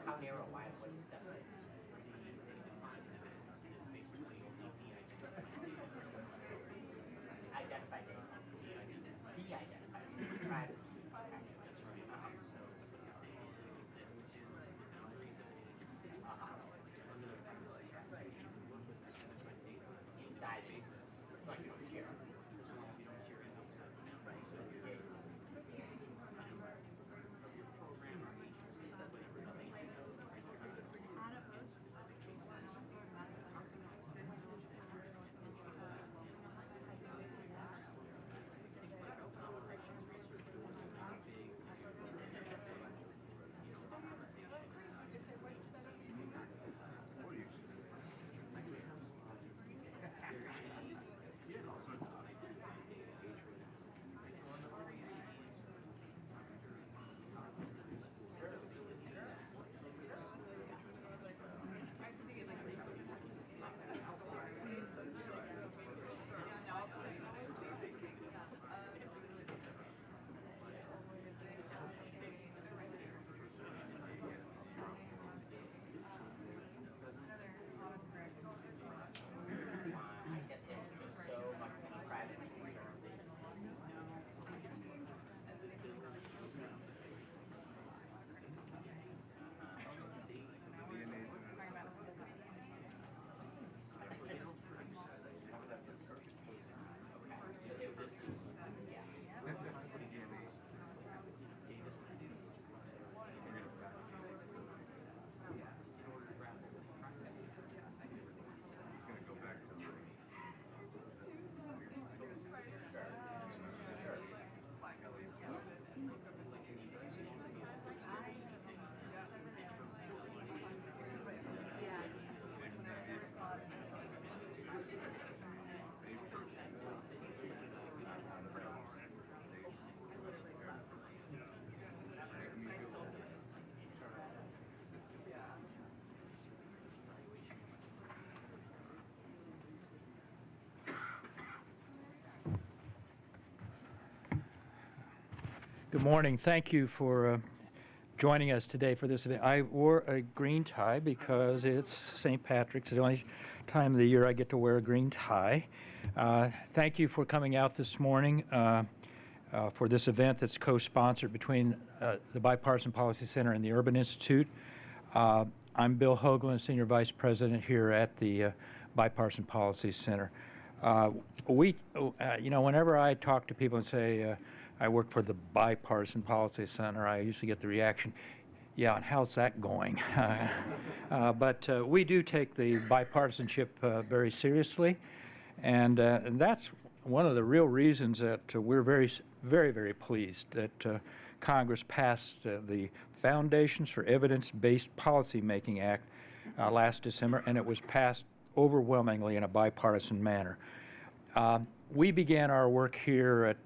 How narrow, wide, what is that? Identified de-identified privacy. Inside it, it's like you don't care. Good morning. Thank you for joining us today for this event. I wore a green tie because it's St. Patrick's. It's the only time of the year I get to wear a green tie. Thank you for coming out this morning for this event that's co-sponsored between the Bipartisan Policy Center and the Urban Institute. I'm Bill Hoagland, Senior Vice President here at the Bipartisan Policy Center. Whenever I talk to people and say, I work for the Bipartisan Policy Center, I usually get the reaction, yeah, and how's that going? But we do take the bipartisanship very seriously, and that's one of the real reasons that we're very, very, very pleased that Congress passed the Foundations for Evidence-Based Policymaking Act last December, and it was passed overwhelmingly in a bipartisan manner. We began our work here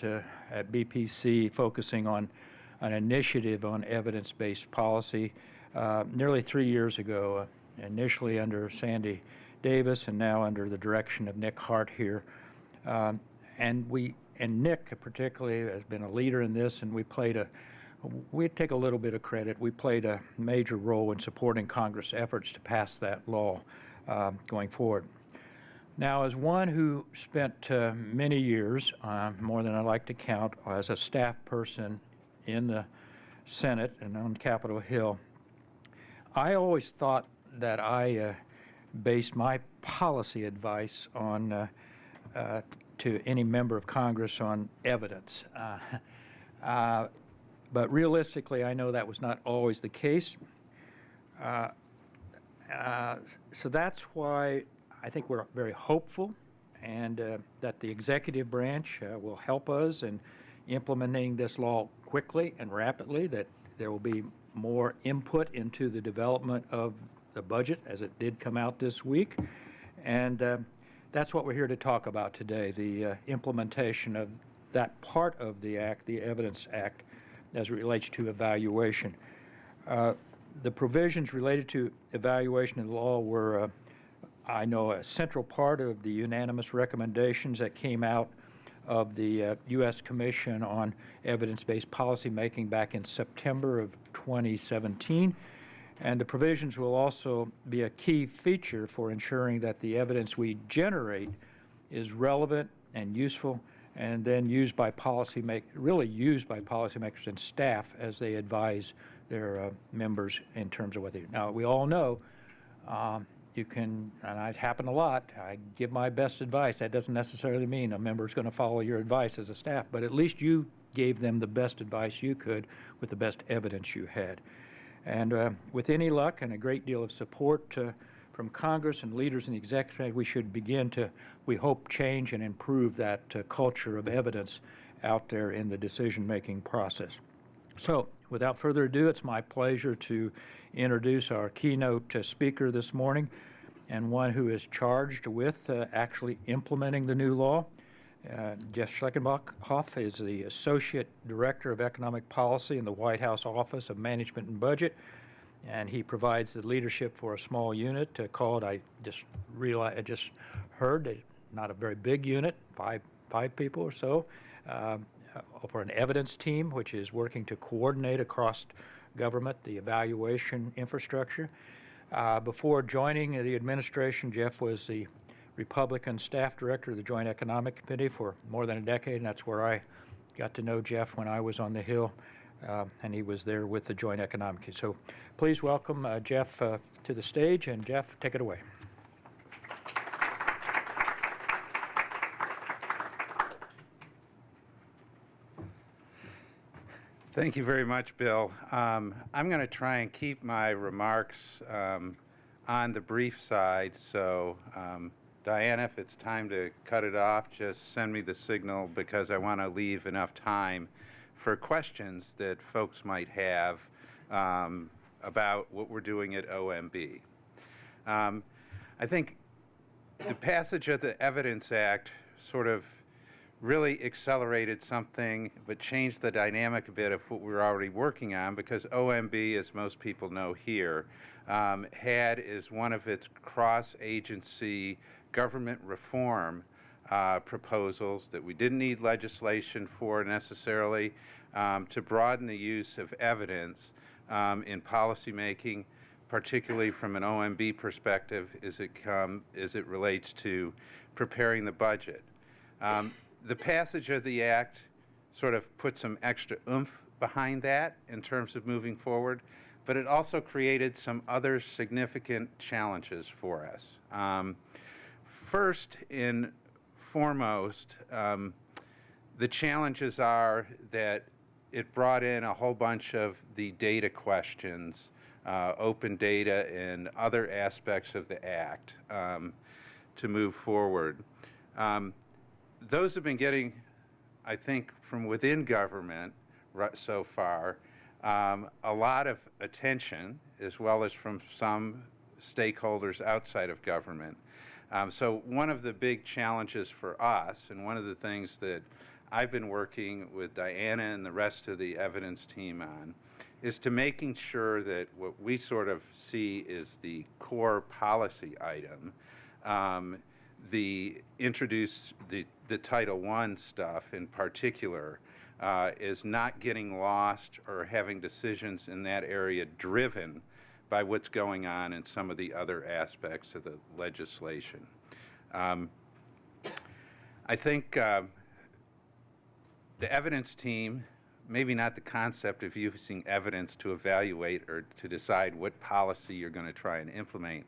at BPC focusing on an initiative on evidence-based policy nearly 3 years ago, initially under Sandy Davis and now under the direction of Nick Hart here. And Nick particularly has been a leader in this, and we take a little bit of credit. We played a major role in supporting Congress' efforts to pass that law going forward. Now, as one who spent many years, more than I like to count, as a staff person in the Senate and on Capitol Hill, I always thought that I based my policy advice on to any member of Congress on evidence. But realistically, I know that was not always the case. So that's why I think we're very hopeful and that the executive branch will help us in implementing this law quickly and rapidly, that there will be more input into the development of the budget as it did come out this week. And that's what we're here to talk about today, the implementation of that part of the Act, the Evidence Act, as it relates to evaluation. The provisions related to evaluation of the law were, I know, a central part of the unanimous recommendations that came out of the U.S. Commission on Evidence-Based Policymaking back in September of 2017. And the provisions will also be a key feature for ensuring that the evidence we generate is relevant and useful, and then used by really used by policymakers and staff as they advise their members in terms of what they do. Now, we all know you can, and it happened a lot, I give my best advice. That doesn't necessarily mean a member is going to follow your advice as a staff, but at least you gave them the best advice you could with the best evidence you had. And with any luck and a great deal of support from Congress and leaders in the executive, we should begin to, we hope, change and improve that culture of evidence out there in the decision-making process. So, without further ado, it's my pleasure to introduce our keynote speaker this morning, and one who is charged with actually implementing the new law. Jeff Schleckenbach is the Associate Director of Economic Policy in the White House Office of Management and Budget, and he provides the leadership for a small unit called, I just heard, not a very big unit, five people or so, for an evidence team, which is working to coordinate across government the evaluation infrastructure. Before joining the administration, Jeff was the Republican staff director of the Joint Economic Committee for more than a decade, and that's where I got to know Jeff when I was on the Hill, and he was there with the Joint Economic Committee. So please welcome Jeff to the stage, and Jeff, take it away. Thank you very much, Bill. I'm going to try and keep my remarks on the brief side, so Diana, if it's time to cut it off, just send me the signal, because I want to leave enough time for questions that folks might have about what we're doing at OMB. I think the passage of the Evidence Act sort of really accelerated something, but changed the dynamic a bit of what we were already working on, because OMB, as most people know here, had as one of its cross-agency government reform proposals that we didn't need legislation for necessarily, to broaden the use of evidence in policymaking, particularly from an OMB perspective as it relates to preparing the budget. The passage of the Act sort of put some extra oomph behind that in terms of moving forward, but it also created some other significant challenges for us. First and foremost, the challenges are that it brought in a whole bunch of the data questions, open data and other aspects of the Act to move forward. Those have been getting, I think, from within government so far, a lot of attention, as well as from some stakeholders outside of government. So one of the big challenges for us, and one of the things that I've been working with Diana and the rest of the evidence team on, is to making sure that what we sort of see is the core policy item, the Title I stuff in particular, is not getting lost or having decisions in that area driven by what's going on in some of the other aspects of the legislation. I think the evidence team, maybe not the concept of using evidence to evaluate or to decide what policy you're going to try and implement,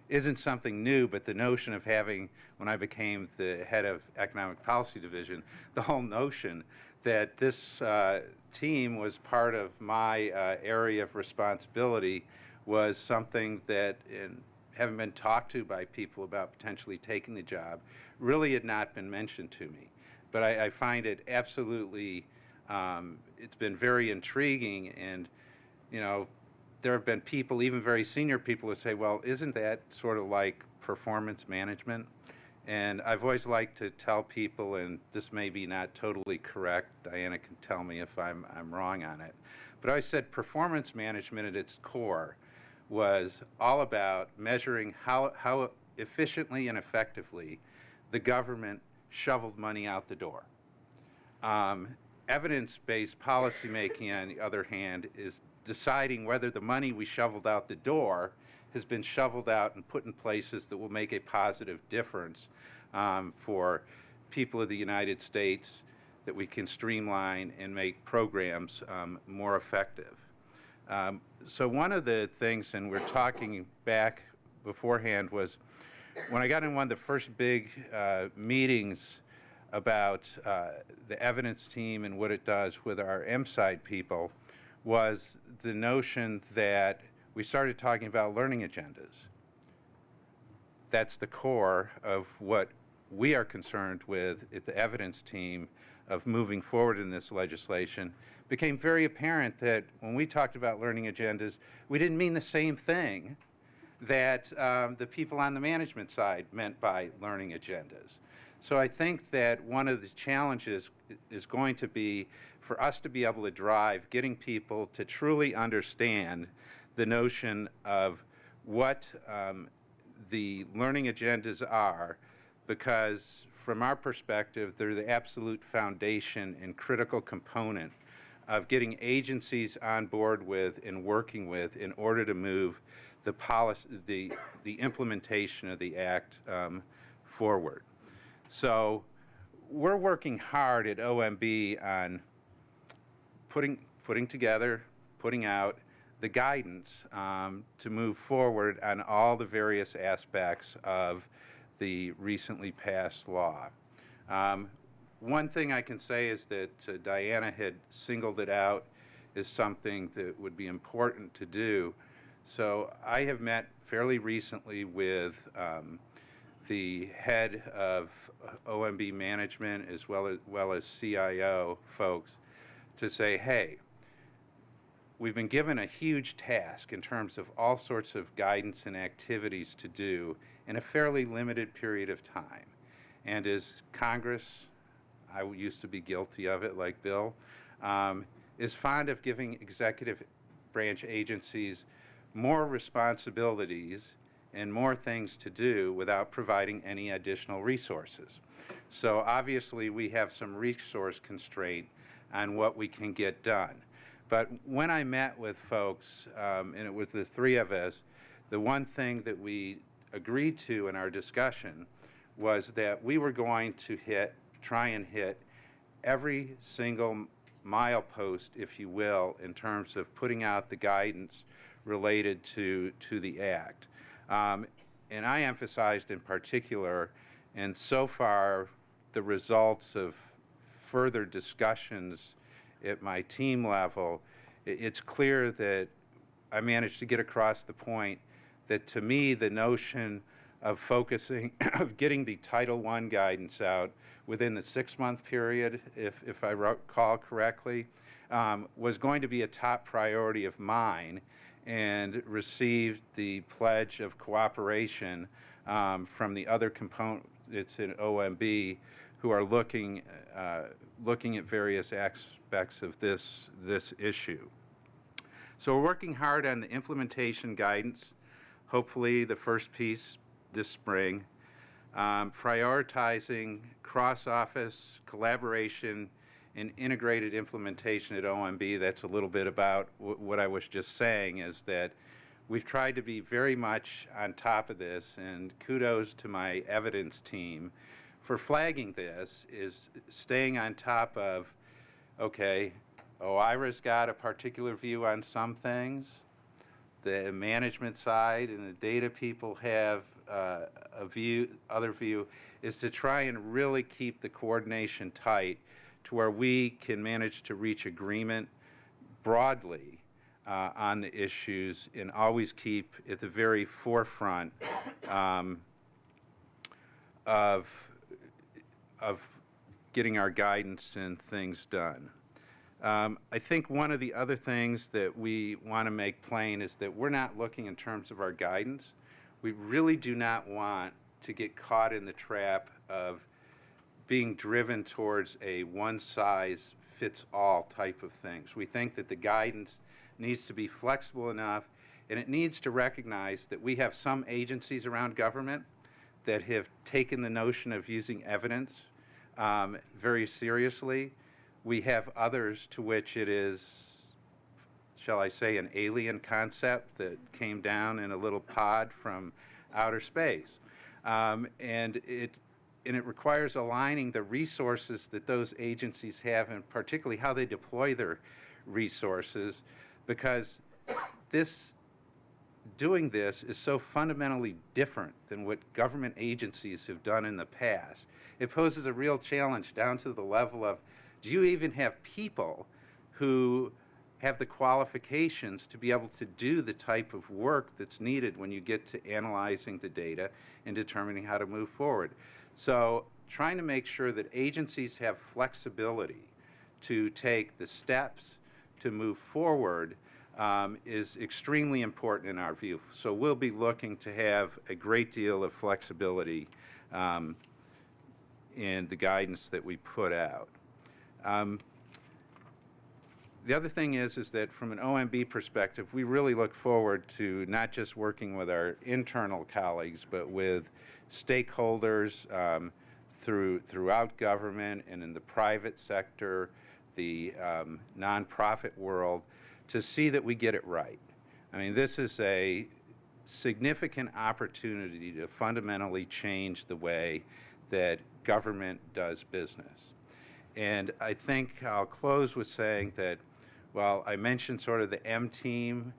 isn't something new, but the notion of having, when I became the head of Economic Policy Division, the whole notion that this team was part of my area of responsibility was something that, having been talked to by people about potentially taking the job, really had not been mentioned to me. But I find it absolutely, it's been very intriguing, and there have been people, even very senior people, who say, well, isn't that sort of like performance management? And I've always liked to tell people, and this may be not totally correct, Diana can tell me if I'm wrong on it, but I always said performance management at its core was all about measuring how efficiently and effectively the government shoveled money out the door. Evidence-based policymaking, on the other hand, is deciding whether the money we shoveled out the door has been shoveled out and put in places that will make a positive difference for people of the United States, that we can streamline and make programs more effective. So one of the things, and we're talking back beforehand, was when I got in one of the first big meetings about the evidence team and what it does with our M-side people, was the notion that we started talking about learning agendas. That's the core of what we are concerned with at the evidence team of moving forward in this legislation. It became very apparent that when we talked about learning agendas, we didn't mean the same thing that the people on the management side meant by learning agendas. So I think that one of the challenges is going to be for us to be able to drive getting people to truly understand the notion of what the learning agendas are, because from our perspective, they're the absolute foundation and critical component of getting agencies on board with and working with in order to move the policy, the implementation of the Act forward. So we're working hard at OMB on putting together, putting out the guidance to move forward on all the various aspects of the recently passed law. One thing I can say is that Diana had singled it out as something that would be important to do. So I have met fairly recently with the head of OMB management as well as CIO folks to say, hey, we've been given a huge task in terms of all sorts of guidance and activities to do in a fairly limited period of time. And as Congress, I used to be guilty of it like Bill, is fond of giving executive branch agencies more responsibilities and more things to do without providing any additional resources. So obviously we have some resource constraint on what we can get done. But when I met with folks, and it was the three of us, the one thing that we agreed to in our discussion was that we were going to try and hit every single milepost, if you will, in terms of putting out the guidance related to the Act. And I emphasized in particular, and so far the results of further discussions at my team level, it's clear that I managed to get across the point that to me the notion of focusing, of getting the Title I guidance out within the 6-month period, if I recall correctly, was going to be a top priority of mine, and received the pledge of cooperation from the other components in OMB who are looking at various aspects of this issue. So we're working hard on the implementation guidance, hopefully the first piece this spring, prioritizing cross-office collaboration and integrated implementation at OMB. That's a little bit about what I was just saying, is that we've tried to be very much on top of this, and kudos to my evidence team for flagging this, is staying on top of, okay, OIRA's got a particular view on some things, the management side and the data people have other view, is to try and really keep the coordination tight to where we can manage to reach agreement broadly on the issues and always keep at the very forefront of getting our guidance and things done. I think one of the other things that we want to make plain is that we're not looking in terms of our guidance. We really do not want to get caught in the trap of being driven towards a one-size-fits-all type of things. We think that the guidance needs to be flexible enough, and it needs to recognize that we have some agencies around government that have taken the notion of using evidence very seriously. We have others to which it is, shall I say, an alien concept that came down in a little pod from outer space. And it requires aligning the resources that those agencies have, and particularly how they deploy their resources, because doing this is so fundamentally different than what government agencies have done in the past. It poses a real challenge down to the level of, do you even have people who have the qualifications to be able to do the type of work that's needed when you get to analyzing the data and determining how to move forward? So trying to make sure that agencies have flexibility to take the steps to move forward is extremely important in our view. So we'll be looking to have a great deal of flexibility in the guidance that we put out. The other thing is that from an OMB perspective, we really look forward to not just working with our internal colleagues, but with stakeholders throughout government and in the private sector, the nonprofit world, to see that we get it right. I mean, this is a significant opportunity to fundamentally change the way that government does business. And I think I'll close with saying that, well, I mentioned sort of the M team,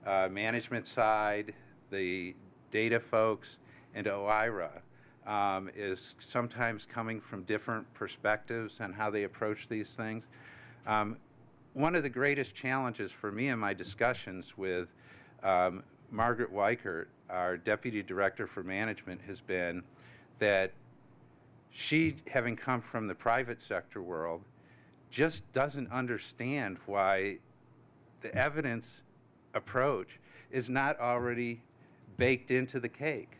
management side, the data folks, and OIRA is sometimes coming from different perspectives on how they approach these things. One of the greatest challenges for me in my discussions with Margaret Weichert, our Deputy Director for Management, has been that she, having come from the private sector world, just doesn't understand why the evidence approach is not already baked into the cake.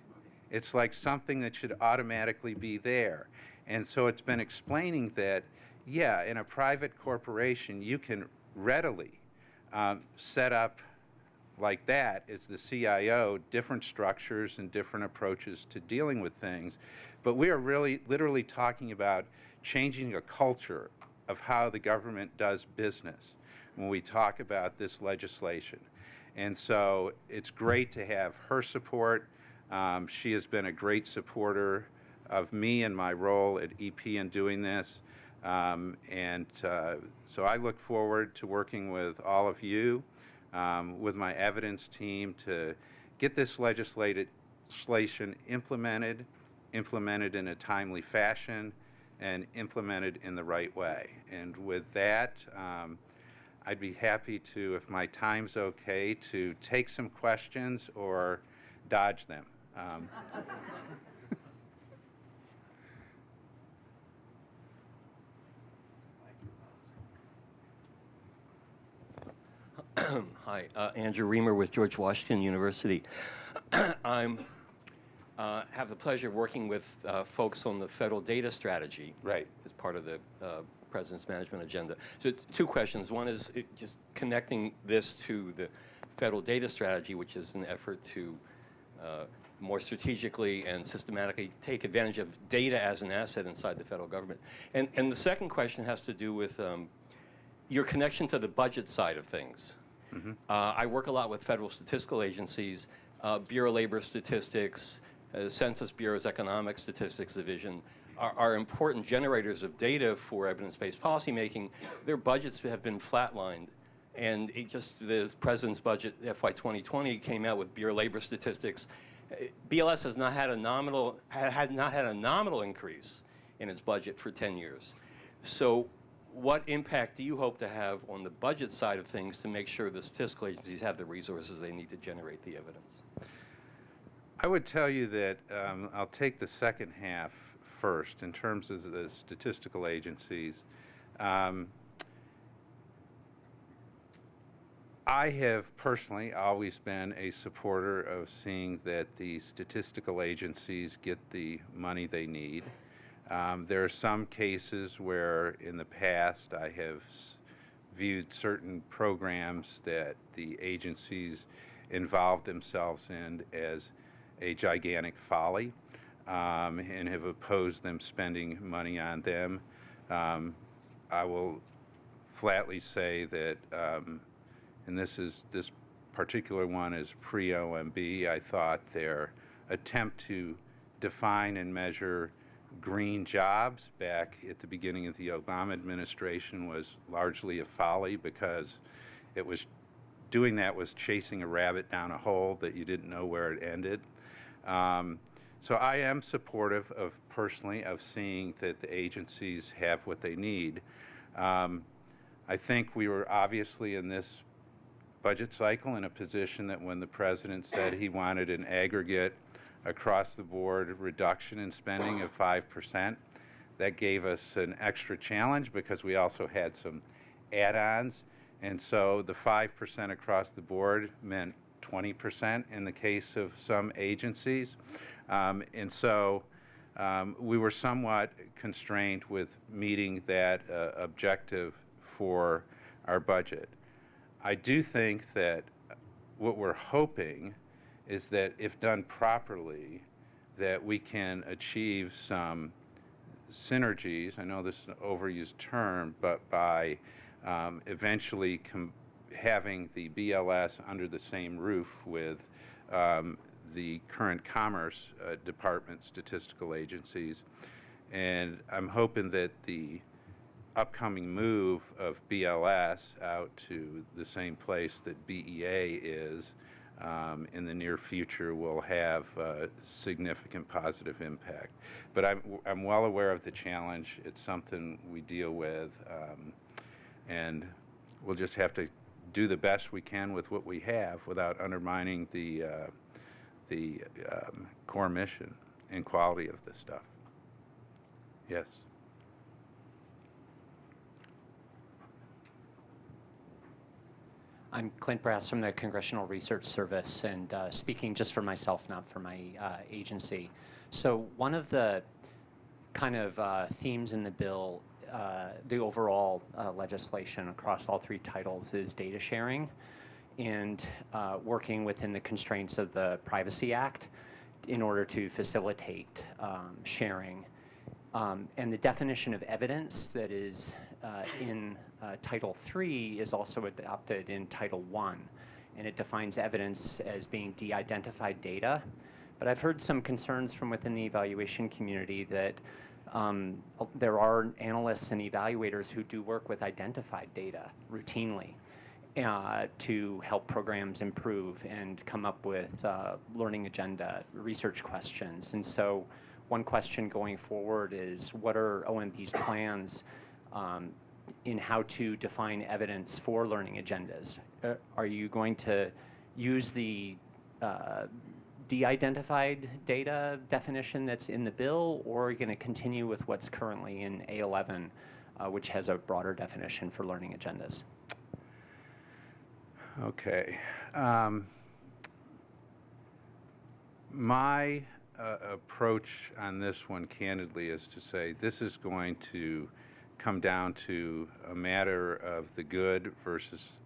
It's like something that should automatically be there. And so it's been explaining that, yeah, in a private corporation, you can readily set up like that as the CIO, different structures and different approaches to dealing with things. But we are really literally talking about changing a culture of how the government does business when we talk about this legislation. And so it's great to have her support. She has been a great supporter of me and my role at EP in doing this. So I look forward to working with all of you, with my evidence team, to get this legislation implemented in a timely fashion, and implemented in the right way. And with that, I'd be happy to, if my time's okay, to take some questions or dodge them. Hi, Andrew Reamer with George Washington University. I have the pleasure of working with folks on the federal data strategy. Right. As part of the President's management agenda. So two questions. One is just connecting this to the federal data strategy, which is an effort to more strategically and systematically take advantage of data as an asset inside the federal government. And the second question has to do with your connection to the budget side of things. Mm-hmm. I work a lot with federal statistical agencies, Bureau of Labor Statistics, Census Bureau's Economic Statistics Division are important generators of data for evidence-based policymaking. Their budgets have been flatlined. And the President's budget, FY 2020, came out with Bureau of Labor Statistics. BLS has not had a nominal increase in its budget for 10 years. So what impact do you hope to have on the budget side of things to make sure the statistical agencies have the resources they need to generate the evidence? I would tell you that I'll take the second half first in terms of the statistical agencies. I have personally always been a supporter of seeing that the statistical agencies get the money they need. There are some cases where in the past I have viewed certain programs that the agencies involved themselves in as a gigantic folly, and have opposed them spending money on them. I will flatly say that, and this particular one is pre-OMB, I thought their attempt to define and measure green jobs back at the beginning of the Obama administration was largely a folly, because it was doing that was chasing a rabbit down a hole that you didn't know where it ended. So I am supportive personally of seeing that the agencies have what they need. I think we were obviously in this budget cycle in a position that when the president said he wanted an aggregate across-the-board reduction in spending of 5%, that gave us an extra challenge because we also had some add-ons. And so the 5% across the board meant 20% in the case of some agencies. And so we were somewhat constrained with meeting that objective for our budget. I do think that what we're hoping is that if done properly, that we can achieve some synergies. I know this is an overused term, but by eventually having the BLS under the same roof with the current Commerce Department statistical agencies. And I'm hoping that the upcoming move of BLS out to the same place that BEA is in the near future will have a significant positive impact. But I'm well aware of the challenge. It's something we deal with, and we'll just have to do the best we can with what we have without undermining the core mission and quality of this stuff. Yes. I'm Clint Brass from the Congressional Research Service, and speaking just for myself, not for my agency. So one of the kind of themes in the bill, the overall legislation across all three titles, is data sharing and working within the constraints of the Privacy Act in order to facilitate sharing. And the definition of evidence that is in Title III is also adopted in Title I, and it defines evidence as being de-identified data. But I've heard some concerns from within the evaluation community that there are analysts and evaluators who do work with identified data routinely to help programs improve and come up with learning agenda, research questions. And so one question going forward is, what are OMB's plans in how to define evidence for learning agendas? Are you going to use the de-identified data definition that's in the bill, or are you going to continue with what's currently in A11, which has a broader definition for learning agendas? Okay. My approach on this one, candidly, is to say this is going to come down to a matter of the good versus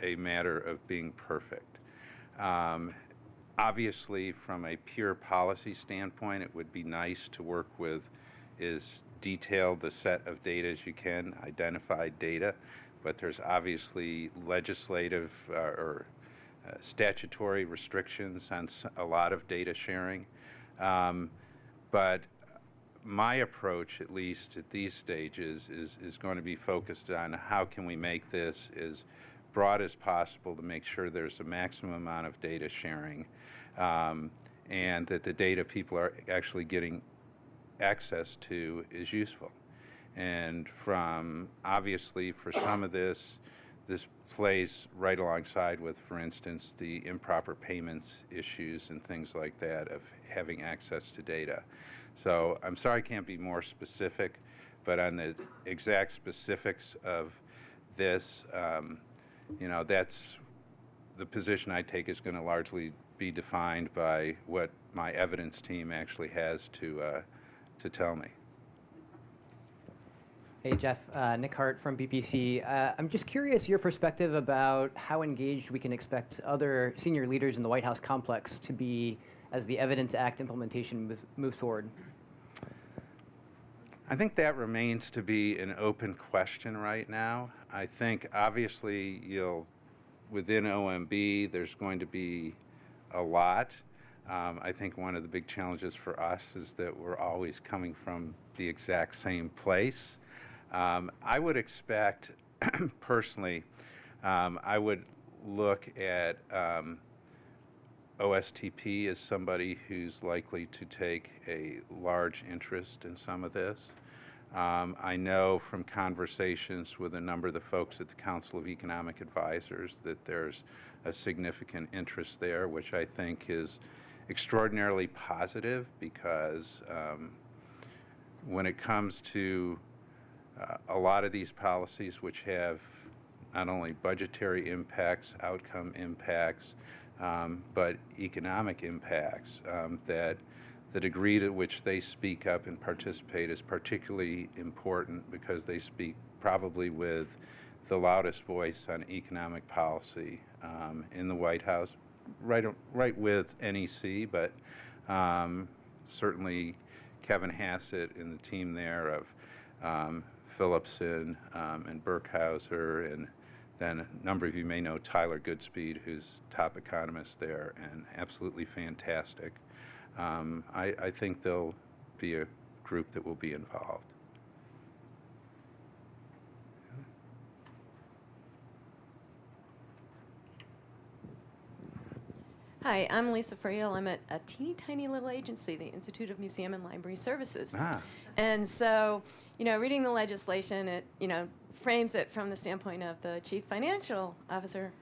a matter of being perfect. Obviously, from a pure policy standpoint, it would be nice to work with as detailed a set of data as you can, identified data, but there's obviously legislative or statutory restrictions on a lot of data sharing. But my approach, at least at these stages, is going to be focused on how can we make this as broad as possible to make sure there's a maximum amount of data sharing, and that the data people are actually getting access to is useful. And from, obviously, for some of this plays right alongside with, for instance, the improper payments issues and things like that of having access to data. So I'm sorry I can't be more specific, but on the exact specifics of this, that's the position I take is going to largely be defined by what my evidence team actually has to tell me. Hey, Jeff. Nick Hart from BPC. I'm just curious your perspective about how engaged we can expect other senior leaders in the White House complex to be as the Evidence Act implementation moves forward. I think that remains to be an open question right now. I think, obviously, within OMB, there's going to be a lot. I think one of the big challenges for us is that we're always coming from the exact same place. I would expect, personally, I would look at OSTP as somebody who's likely to take a large interest in some of this. I know from conversations with a number of the folks at the Council of Economic Advisors that there's a significant interest there, which I think is extraordinarily positive because when it comes to a lot of these policies which have not only budgetary impacts, outcome impacts, but economic impacts, that the degree to which they speak up and participate is particularly important because they speak probably with the loudest voice on economic policy in the White House, right with NEC, but certainly Kevin Hassett and the team there of Phillipson and Burkhauser, and then a number of you may know Tyler Goodspeed, who's top economist there and absolutely fantastic. I think there'll be a group that will be involved. Hi, I'm Lisa Friel. I'm at a teeny tiny little agency, the Institute of Museum and Library Services. And so, reading the legislation, it, frames it from the standpoint of the chief financial officer,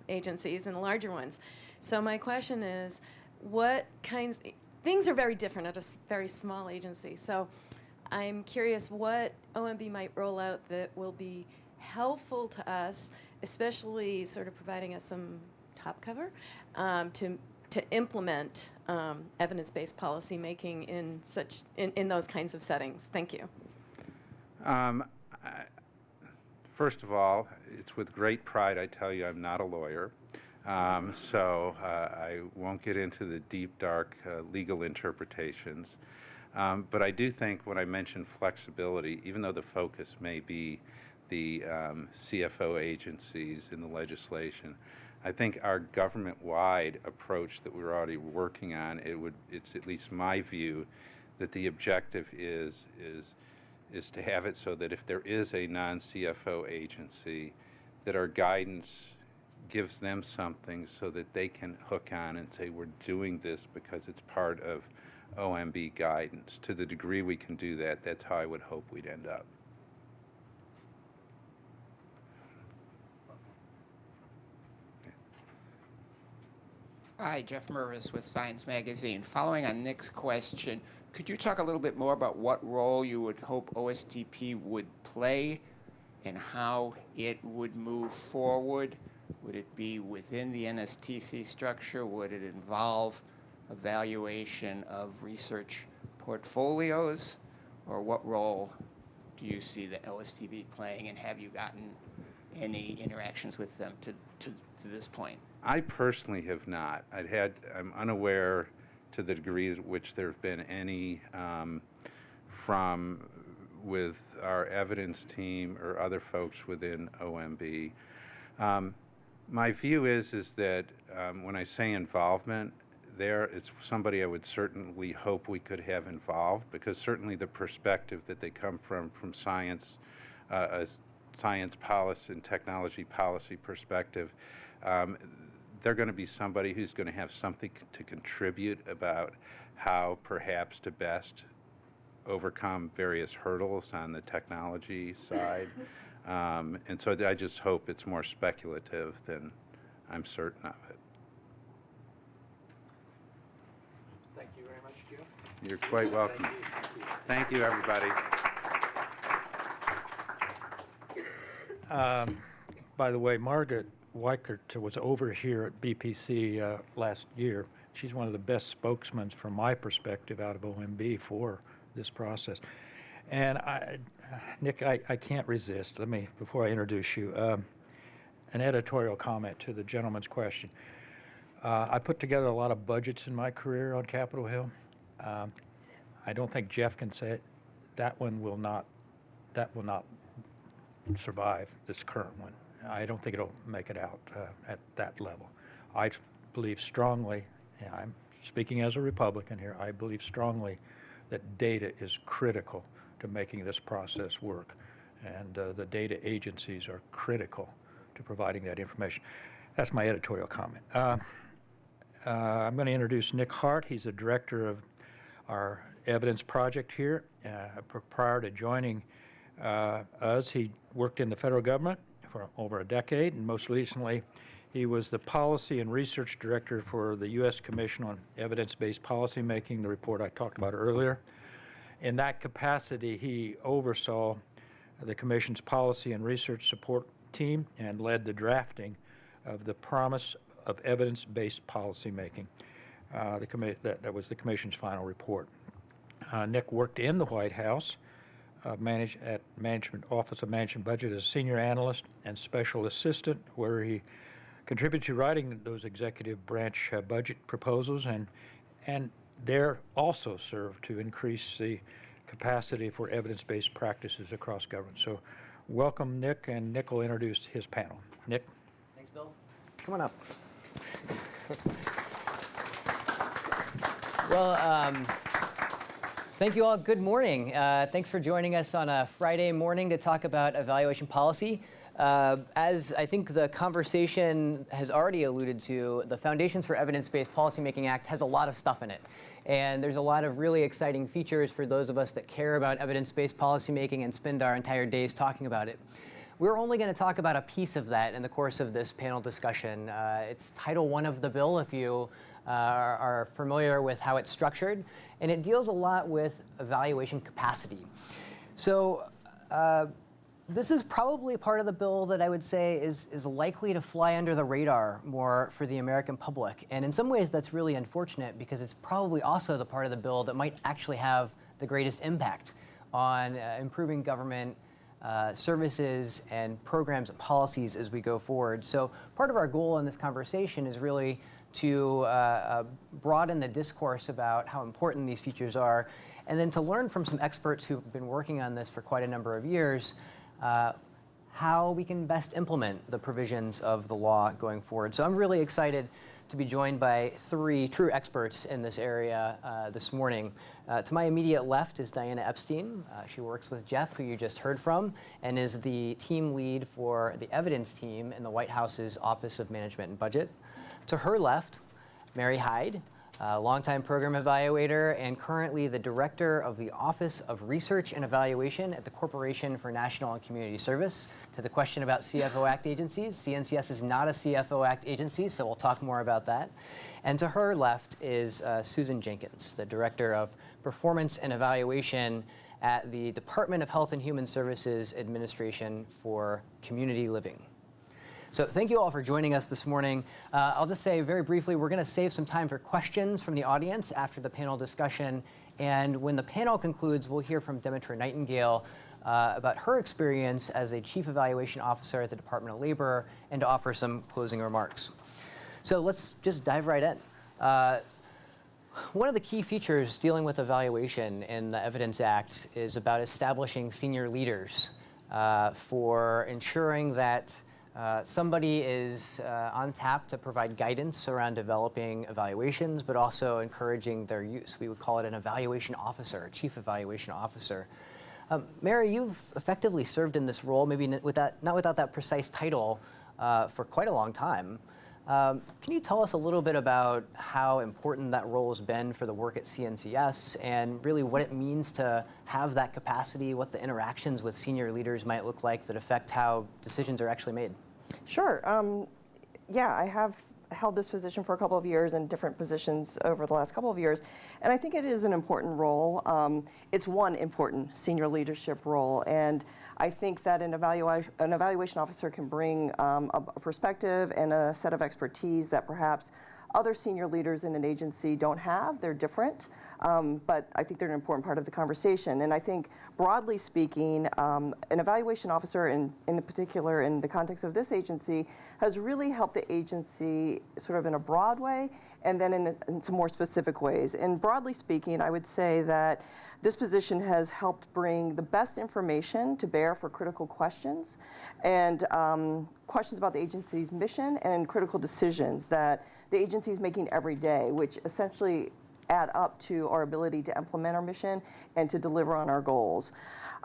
agencies and larger ones. So my question is, things are very different at a very small agency. So I'm curious what OMB might roll out that will be helpful to us, especially sort of providing us some top cover to implement evidence-based policy making in those kinds of settings. Thank you. First of all, it's with great pride I tell you I'm not a lawyer. So I won't get into the deep, dark legal interpretations. But I do think when I mention flexibility, even though the focus may be the CFO agencies in the legislation, I think our government-wide approach that we're already working on, it's at least my view that the objective is to have it so that if there is a non-CFO agency, that our guidance gives them something so that they can hook on and say, we're doing this because it's part of OMB guidance. To the degree we can do that, that's how I would hope we'd end up. Hi, Jeff Mervis with Science Magazine. Following on Nick's question, could you talk a little bit more about what role you would hope OSTP would play and how it would move forward? Would it be within the NSTC structure? Would it involve evaluation of research portfolios? Or what role do you see the OSTP playing, and have you gotten any interactions with them to this point? I personally have not. I'm unaware to the degree to which there have been any with our evidence team or other folks within OMB. My view is that when I say involvement, it's somebody I would certainly hope we could have involved, because certainly the perspective that they come from science, a science policy and technology policy perspective, they're going to be somebody who's going to have something to contribute about how perhaps to best overcome various hurdles on the technology side. And so I just hope it's more speculative than I'm certain of it. Thank you very much, Joe. You're quite welcome. Thank you, everybody. By the way, Margaret Weichert was over here at BPC last year. She's one of the best spokesmen from my perspective out of OMB for this process. And Nick, I can't resist. Let me, before I introduce you, an editorial comment to the gentleman's question. I put together a lot of budgets in my career on Capitol Hill. I don't think Jeff can say it. That will not survive this current one. I don't think it'll make it out at that level. I believe strongly, and I'm speaking as a Republican here, I believe strongly that data is critical to making this process work. And the data agencies are critical to providing that information. That's my editorial comment. I'm going to introduce Nick Hart. He's the director of our evidence project here. Prior to joining us, he worked in the federal government for over a decade, and most recently, he was the policy and research director for the U.S. Commission on Evidence-Based Policymaking, the report I talked about earlier. In that capacity, he oversaw the Commission's policy and research support team and led the drafting of the Promise of Evidence-Based Policymaking. That was the Commission's final report. Nick worked in the White House, at Management Office of Management Budget as senior analyst and special assistant, where he contributed to writing those executive branch budget proposals, and there also served to increase the capacity for evidence-based practices across government. So welcome, Nick, and Nick will introduce his panel. Nick? Thanks, Bill. Come on up. Well, thank you all. Good morning. Thanks for joining us on a Friday morning to talk about evaluation policy. As I think the conversation has already alluded to, the Foundations for Evidence-Based Policymaking Act has a lot of stuff in it. And there's a lot of really exciting features for those of us that care about evidence-based policymaking and spend our entire days talking about it. We're only going to talk about a piece of that in the course of this panel discussion. It's Title I of the bill, if you are familiar with how it's structured, and it deals a lot with evaluation capacity. So this is probably a part of the bill that I would say is likely to fly under the radar more for the American public. And in some ways, that's really unfortunate because it's probably also the part of the bill that might actually have the greatest impact on improving government services and programs and policies as we go forward. So part of our goal in this conversation is really to broaden the discourse about how important these features are, and then to learn from some experts who've been working on this for quite a number of years how we can best implement the provisions of the law going forward. So I'm really excited to be joined by three true experts in this area this morning. To my immediate left is Diana Epstein. She works with Jeff, who you just heard from, and is the team lead for the evidence team in the White House's Office of Management and Budget. To her left, Mary Hyde, a longtime program evaluator and currently the director of the Office of Research and Evaluation at the Corporation for National and Community Service. To the question about CFO Act agencies, CNCS is not a CFO Act agency, so we'll talk more about that. And to her left is Susan Jenkins, the director of Performance and Evaluation at the Department of Health and Human Services Administration for Community Living. So thank you all for joining us this morning. I'll just say very briefly, we're going to save some time for questions from the audience after the panel discussion. And when the panel concludes, we'll hear from Demetra Nightingale about her experience as a chief evaluation officer at the Department of Labor and to offer some closing remarks. So let's just dive right in. One of the key features dealing with evaluation in the Evidence Act is about establishing senior leaders for ensuring that somebody is on tap to provide guidance around developing evaluations, but also encouraging their use. We would call it an evaluation officer, a chief evaluation officer. Mary, you've effectively served in this role, maybe not without that precise title, for quite a long time. Can you tell us a little bit about how important that role has been for the work at CNCS and really what it means to have that capacity, what the interactions with senior leaders might look like that affect how decisions are actually made? Sure. Yeah, I have held this position for a couple of years and different positions over the last couple of years, and I think it is an important role. It's one important senior leadership role, and I think that an evaluation officer can bring a perspective and a set of expertise that perhaps other senior leaders in an agency don't have. They're different, but I think they're an important part of the conversation. And I think, broadly speaking, an evaluation officer, in particular in the context of this agency, has really helped the agency sort of in a broad way and then in some more specific ways. And broadly speaking, I would say that this position has helped bring the best information to bear for critical questions and questions about the agency's mission and critical decisions that the agency is making every day, which essentially add up to our ability to implement our mission and to deliver on our goals.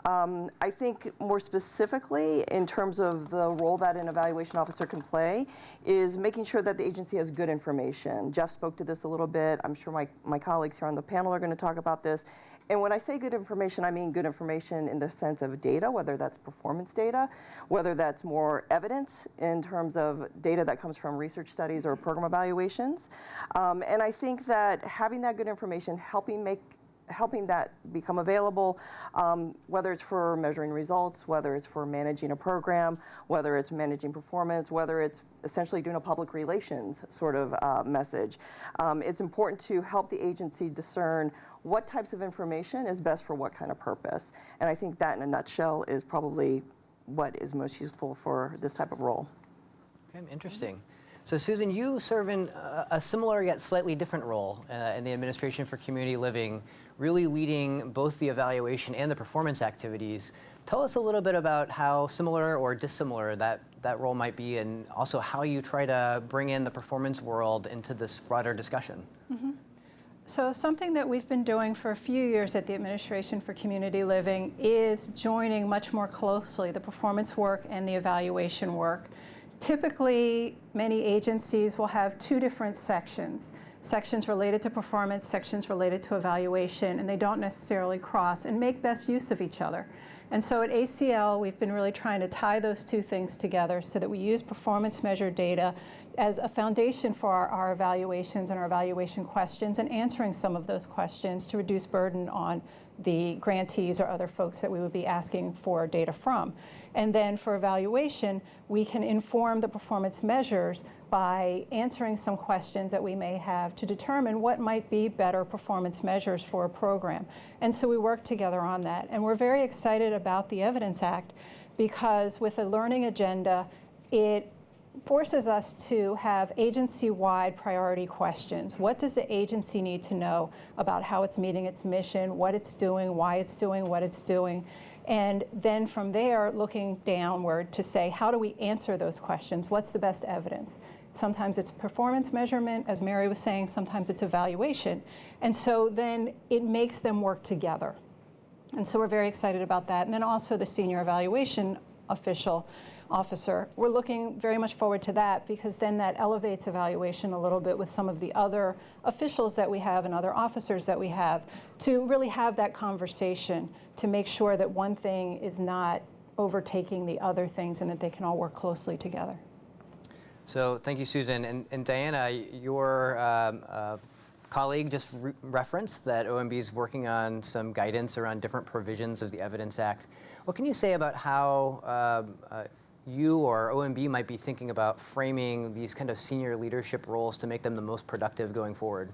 I think more specifically in terms of the role that an evaluation officer can play is making sure that the agency has good information. Jeff spoke to this a little bit. I'm sure my colleagues here on the panel are going to talk about this. And when I say good information, I mean good information in the sense of data, whether that's performance data, whether that's more evidence in terms of data that comes from research studies or program evaluations. And I think that having that good information, helping that become available, whether it's for measuring results, whether it's for managing a program, whether it's managing performance, whether it's essentially doing a public relations sort of message. It's important to help the agency discern what types of information is best for what kind of purpose. And I think that in a nutshell is probably what is most useful for this type of role. Okay, interesting. So Susan, you serve in a similar yet slightly different role in the Administration for Community Living, really leading both the evaluation and the performance activities. Tell us a little bit about how similar or dissimilar that role might be, and also how you try to bring in the performance world into this broader discussion. Mm-hmm. So something that we've been doing for a few years at the Administration for Community Living is joining much more closely the performance work and the evaluation work. Typically, many agencies will have two different sections related to performance, sections related to evaluation, and they don't necessarily cross and make best use of each other. And so at ACL, we've been really trying to tie those two things together so that we use performance measured data as a foundation for our evaluations and our evaluation questions, and answering some of those questions to reduce burden on the grantees or other folks that we would be asking for data from. And then for evaluation, we can inform the performance measures by answering some questions that we may have to determine what might be better performance measures for a program. And so we work together on that. And we're very excited about the Evidence Act because with a learning agenda, it forces us to have agency-wide priority questions. What does the agency need to know about how it's meeting its mission, what it's doing, why it's doing what it's doing? And then from there, looking downward to say, how do we answer those questions? What's the best evidence? Sometimes it's performance measurement, as Mary was saying, sometimes it's evaluation. And so then it makes them work together. And so we're very excited about that. And then also the senior evaluation officer, we're looking very much forward to that because then that elevates evaluation a little bit with some of the other officials that we have and other officers that we have to really have that conversation to make sure that one thing is not overtaking the other things and that they can all work closely together. So thank you, Susan. And Diana, your colleague just referenced that OMB is working on some guidance around different provisions of the Evidence Act. What can you say about how you or OMB might be thinking about framing these kind of senior leadership roles to make them the most productive going forward?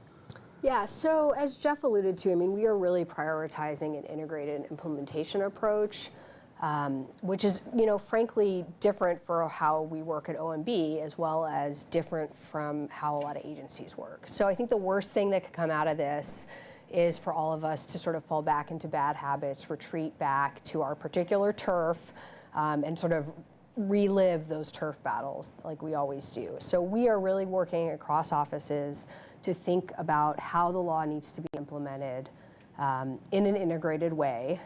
Yeah, so as Jeff alluded to, I mean, we are really prioritizing an integrated implementation approach, which is, frankly, different for how we work at OMB as well as different from how a lot of agencies work. So I think the worst thing that could come out of this is for all of us to sort of fall back into bad habits, retreat back to our particular turf, and sort of relive those turf battles like we always do. So we are really working across offices to think about how the law needs to be implemented, in an integrated way,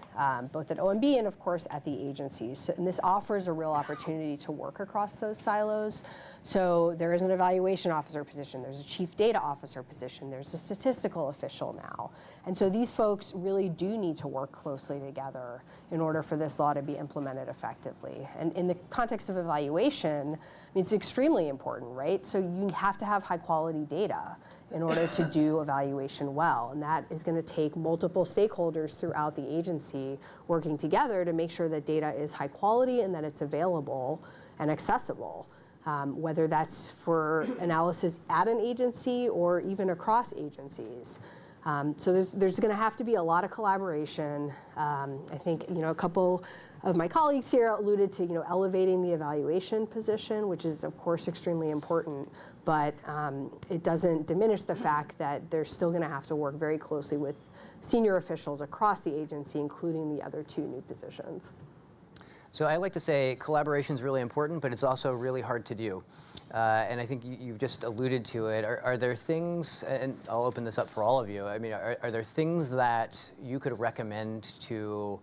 both at OMB and, of course, at the agencies. So, and this offers a real opportunity to work across those silos. So there is an evaluation officer position, there's a chief data officer position, there's a statistical official now. And so these folks really do need to work closely together in order for this law to be implemented effectively. And in the context of evaluation, I mean, it's extremely important, right? So you have to have high quality data in order to do evaluation well. And that is going to take multiple stakeholders throughout the agency working together to make sure that data is high quality and that it's available and accessible. Whether that's for analysis at an agency or even across agencies. So there's going to have to be a lot of collaboration. I think a couple of my colleagues here alluded to elevating the evaluation position, which is of course extremely important, but it doesn't diminish the fact that they're still going to have to work very closely with senior officials across the agency, including the other two new positions. So I like to say collaboration is really important, but it's also really hard to do. And I think you've just alluded to it. Are there things, and I'll open this up for all of you, I mean, are there things that you could recommend to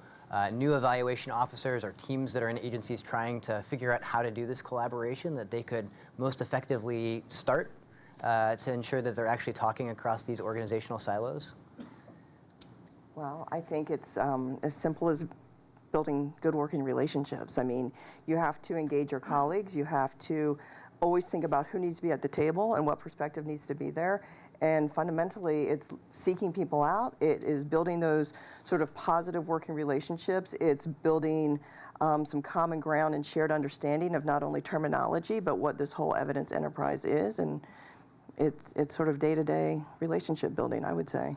new evaluation officers or teams that are in agencies trying to figure out how to do this collaboration that they could most effectively start to ensure that they're actually talking across these organizational silos? Well, I think it's as simple as building good working relationships. I mean, you have to engage your colleagues. You have to always think about who needs to be at the table and what perspective needs to be there. And fundamentally, it's seeking people out. It is building those sort of positive working relationships. It's building some common ground and shared understanding of not only terminology, but what this whole evidence enterprise is. And it's sort of day-to-day relationship building, I would say.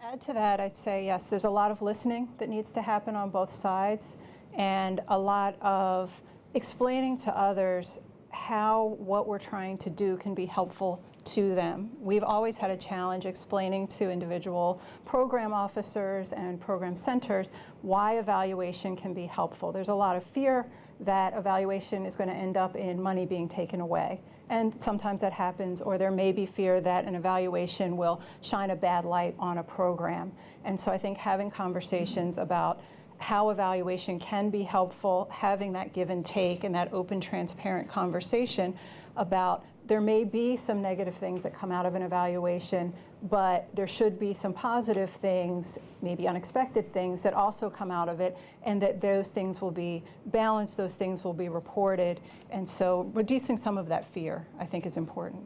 Add to that, I'd say yes, there's a lot of listening that needs to happen on both sides and a lot of explaining to others how what we're trying to do can be helpful to them. We've always had a challenge explaining to individual program officers and program centers why evaluation can be helpful. There's a lot of fear that evaluation is going to end up in money being taken away. And sometimes that happens, or there may be fear that an evaluation will shine a bad light on a program. And so I think having conversations about how evaluation can be helpful, having that give and take and that open, transparent conversation about there may be some negative things that come out of an evaluation, but there should be some positive things, maybe unexpected things that also come out of it, and that those things will be balanced, those things will be reported. And so reducing some of that fear, I think, is important.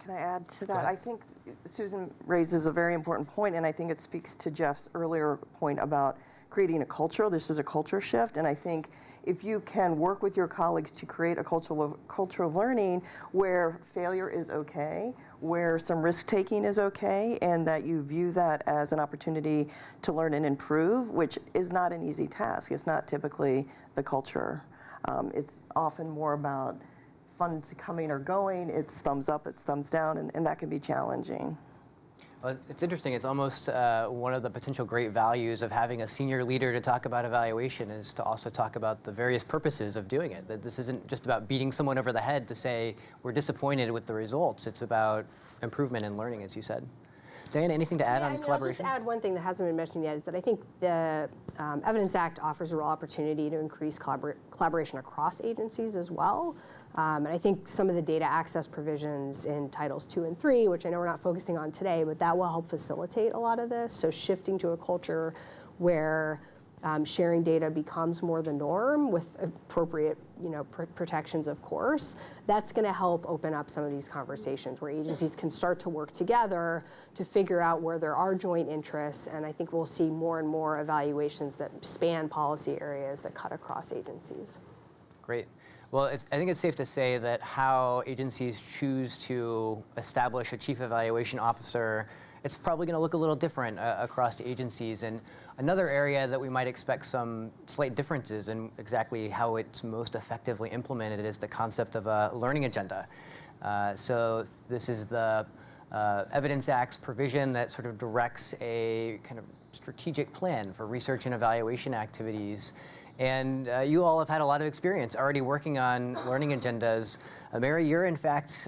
Can I add to that? I think Susan raises a very important point, and I think it speaks to Jeff's earlier point about creating a culture. This is a culture shift, and I think if you can work with your colleagues to create a culture of learning where failure is okay, where some risk-taking is okay, and that you view that as an opportunity to learn and improve, which is not an easy task. It's not typically the culture. It's often more about funds coming or going. It's thumbs up, it's thumbs down, and that can be challenging. Well, it's interesting. It's almost one of the potential great values of having a senior leader to talk about evaluation is to also talk about the various purposes of doing it. That this isn't just about beating someone over the head to say we're disappointed with the results. It's about improvement and learning, as you said. Diana, anything to add on collaboration? I'll just add one thing that hasn't been mentioned yet is that I think the Evidence Act offers a real opportunity to increase collaboration across agencies as well. And I think some of the data access provisions in Titles 2 and 3, which I know we're not focusing on today, but that will help facilitate a lot of this. So shifting to a culture where sharing data becomes more the norm with appropriate, protections, of course, that's going to help open up some of these conversations where agencies can start to work together to figure out where there are joint interests. And I think we'll see more and more evaluations that span policy areas that cut across agencies. Great. Well, I think it's safe to say that how agencies choose to establish a chief evaluation officer, it's probably going to look a little different across agencies. And another area that we might expect some slight differences in exactly how it's most effectively implemented is the concept of a learning agenda. So this is the Evidence Act's provision that sort of directs a kind of strategic plan for research and evaluation activities. And you all have had a lot of experience already working on learning agendas. Mary, you're in fact,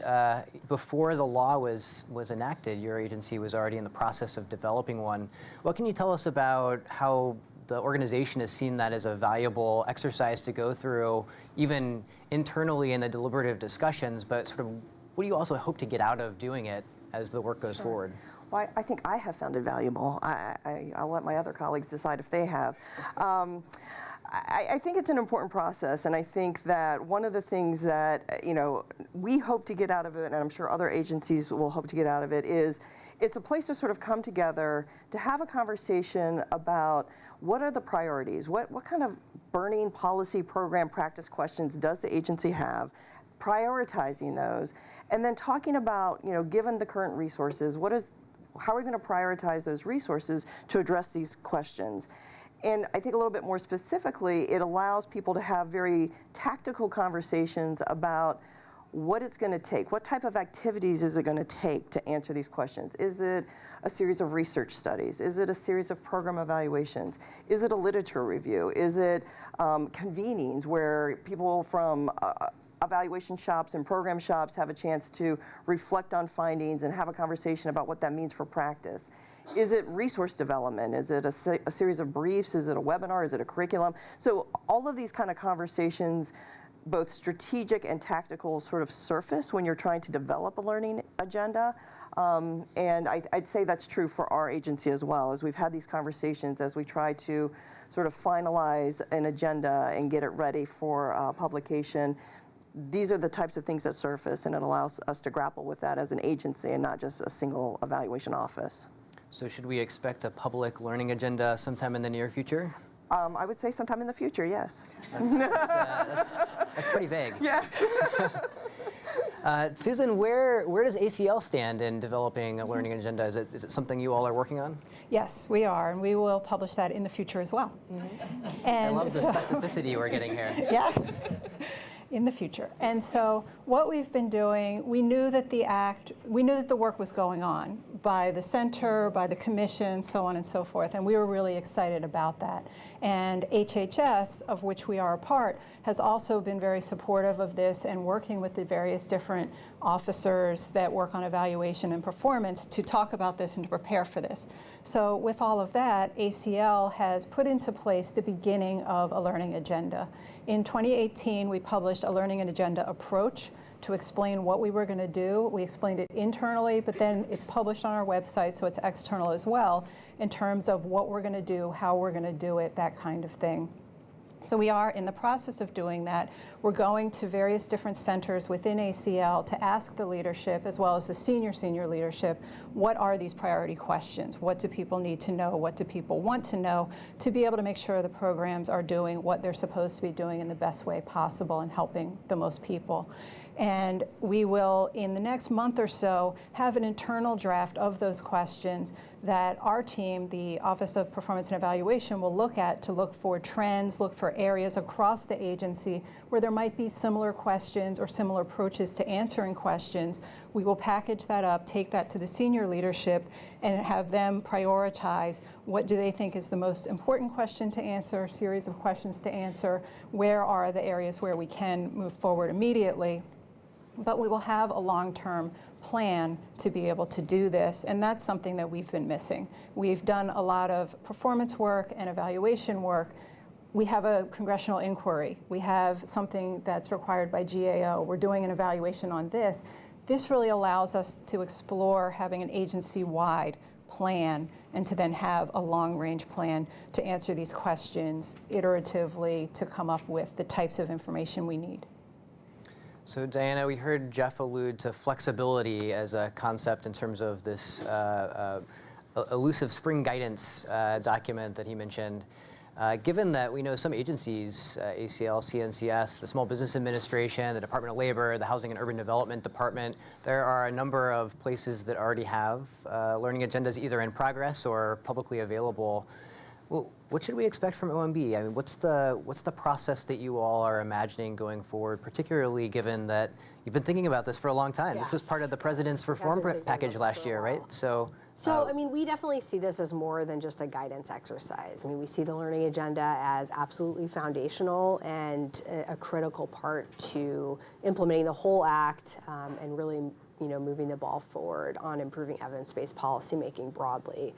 before the law was enacted, your agency was already in the process of developing one. What can you tell us about how the organization has seen that as a valuable exercise to go through, even internally in the deliberative discussions, but sort of what do you also hope to get out of doing it as the work goes forward? Well, I think I have found it valuable. I'll let my other colleagues decide if they have. I think it's an important process, and I think that one of the things that we hope to get out of it, and I'm sure other agencies will hope to get out of it, is it's a place to sort of come together to have a conversation about what are the priorities, what kind of burning policy, program, practice questions does the agency have, prioritizing those, and then talking about, given the current resources, how are we going to prioritize those resources to address these questions? And I think a little bit more specifically, it allows people to have very tactical conversations about what it's going to take. What type of activities is it going to take to answer these questions? Is it a series of research studies? Is it a series of program evaluations? Is it a literature review? Is it convenings where people from evaluation shops and program shops have a chance to reflect on findings and have a conversation about what that means for practice? Is it resource development? Is it a series of briefs? Is it a webinar? Is it a curriculum? So all of these kind of conversations, both strategic and tactical, sort of surface when you're trying to develop a learning agenda. And I'd say that's true for our agency as well, as we've had these conversations as we try to sort of finalize an agenda and get it ready for publication. These are the types of things that surface, and it allows us to grapple with that as an agency and not just a single evaluation office. So should we expect a public learning agenda sometime in the near future? I would say sometime in the future, yes. That's pretty vague. Yeah. Susan, where does ACL stand in developing a learning agenda? Is it something you all are working on? Yes, we are, and we will publish that in the future as well. Mm-hmm. I love the specificity we're getting here. Yeah. In the future. And so what we've been doing, we knew that the work was going on by the center, by the commission, so on and so forth, and we were really excited about that. And HHS, of which we are a part, has also been very supportive of this and working with the various different officers that work on evaluation and performance to talk about this and to prepare for this. So with all of that, ACL has put into place the beginning of a learning agenda. In 2018, we published a learning and agenda approach to explain what we were going to do. We explained it internally, but then it's published on our website, so it's external as well, in terms of what we're going to do, how we're going to do it, that kind of thing. So we are in the process of doing that. We're going to various different centers within ACL to ask the leadership, as well as the senior leadership, what are these priority questions? What do people need to know? What do people want to know to be able to make sure the programs are doing what they're supposed to be doing in the best way possible and helping the most people? And we will, in the next month or so, have an internal draft of those questions that our team, the Office of Performance and Evaluation, will look at to look for trends, look for areas across the agency where there might be similar questions or similar approaches to answering questions. We will package that up, take that to the senior leadership, and have them prioritize what do they think is the most important question to answer, series of questions to answer, where are the areas where we can move forward immediately. But we will have a long-term plan to be able to do this, and that's something that we've been missing. We've done a lot of performance work and evaluation work. We have a congressional inquiry. We have something that's required by GAO. We're doing an evaluation on this. This really allows us to explore having an agency-wide plan and to then have a long-range plan to answer these questions iteratively to come up with the types of information we need. So Diana, we heard Jeff allude to flexibility as a concept in terms of this elusive spring guidance document that he mentioned. Given that we know some agencies, ACL, CNCS, the Small Business Administration, the Department of Labor, the Housing and Urban Development Department, there are a number of places that already have learning agendas either in progress or publicly available. Well, what should we expect from OMB? I mean, what's the process that you all are imagining going forward, particularly given that you've been thinking about this for a long time? Yes. This was part of the president's reform package last year, right? So, I mean, we definitely see this as more than just a guidance exercise. I mean, we see the learning agenda as absolutely foundational and a critical part to implementing the whole act and really, moving the ball forward on improving evidence-based policymaking broadly.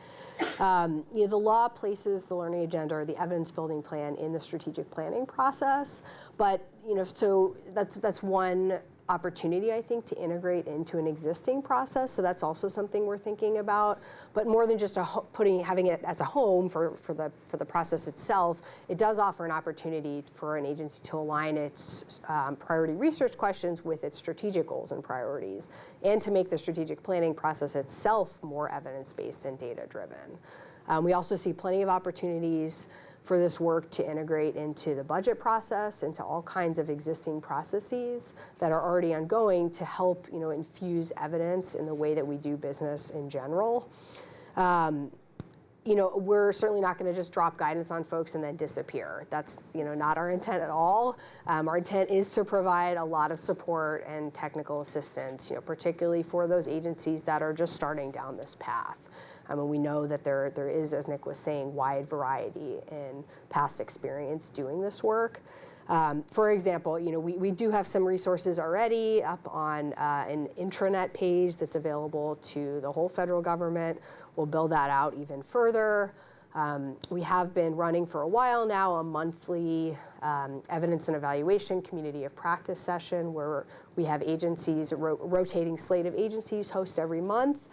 The law places the learning agenda or the evidence-building plan in the strategic planning process, but so that's one opportunity, I think, to integrate into an existing process. So that's also something we're thinking about. But more than just having it as a home for the process itself, it does offer an opportunity for an agency to align its priority research questions with its strategic goals and priorities, and to make the strategic planning process itself more evidence-based and data-driven. We also see plenty of opportunities for this work to integrate into the budget process, into all kinds of existing processes that are already ongoing to help, infuse evidence in the way that we do business in general. We're certainly not going to just drop guidance on folks and then disappear. That's, not our intent at all. Our intent is to provide a lot of support and technical assistance, particularly for those agencies that are just starting down this path. And we know that there is, as Nick was saying, wide variety in past experience doing this work. For example, we do have some resources already up on an intranet page that's available to the whole federal government. We'll build that out even further. We have been running for a while now a monthly evidence and evaluation community of practice session where we have agencies, rotating slate of agencies host every month.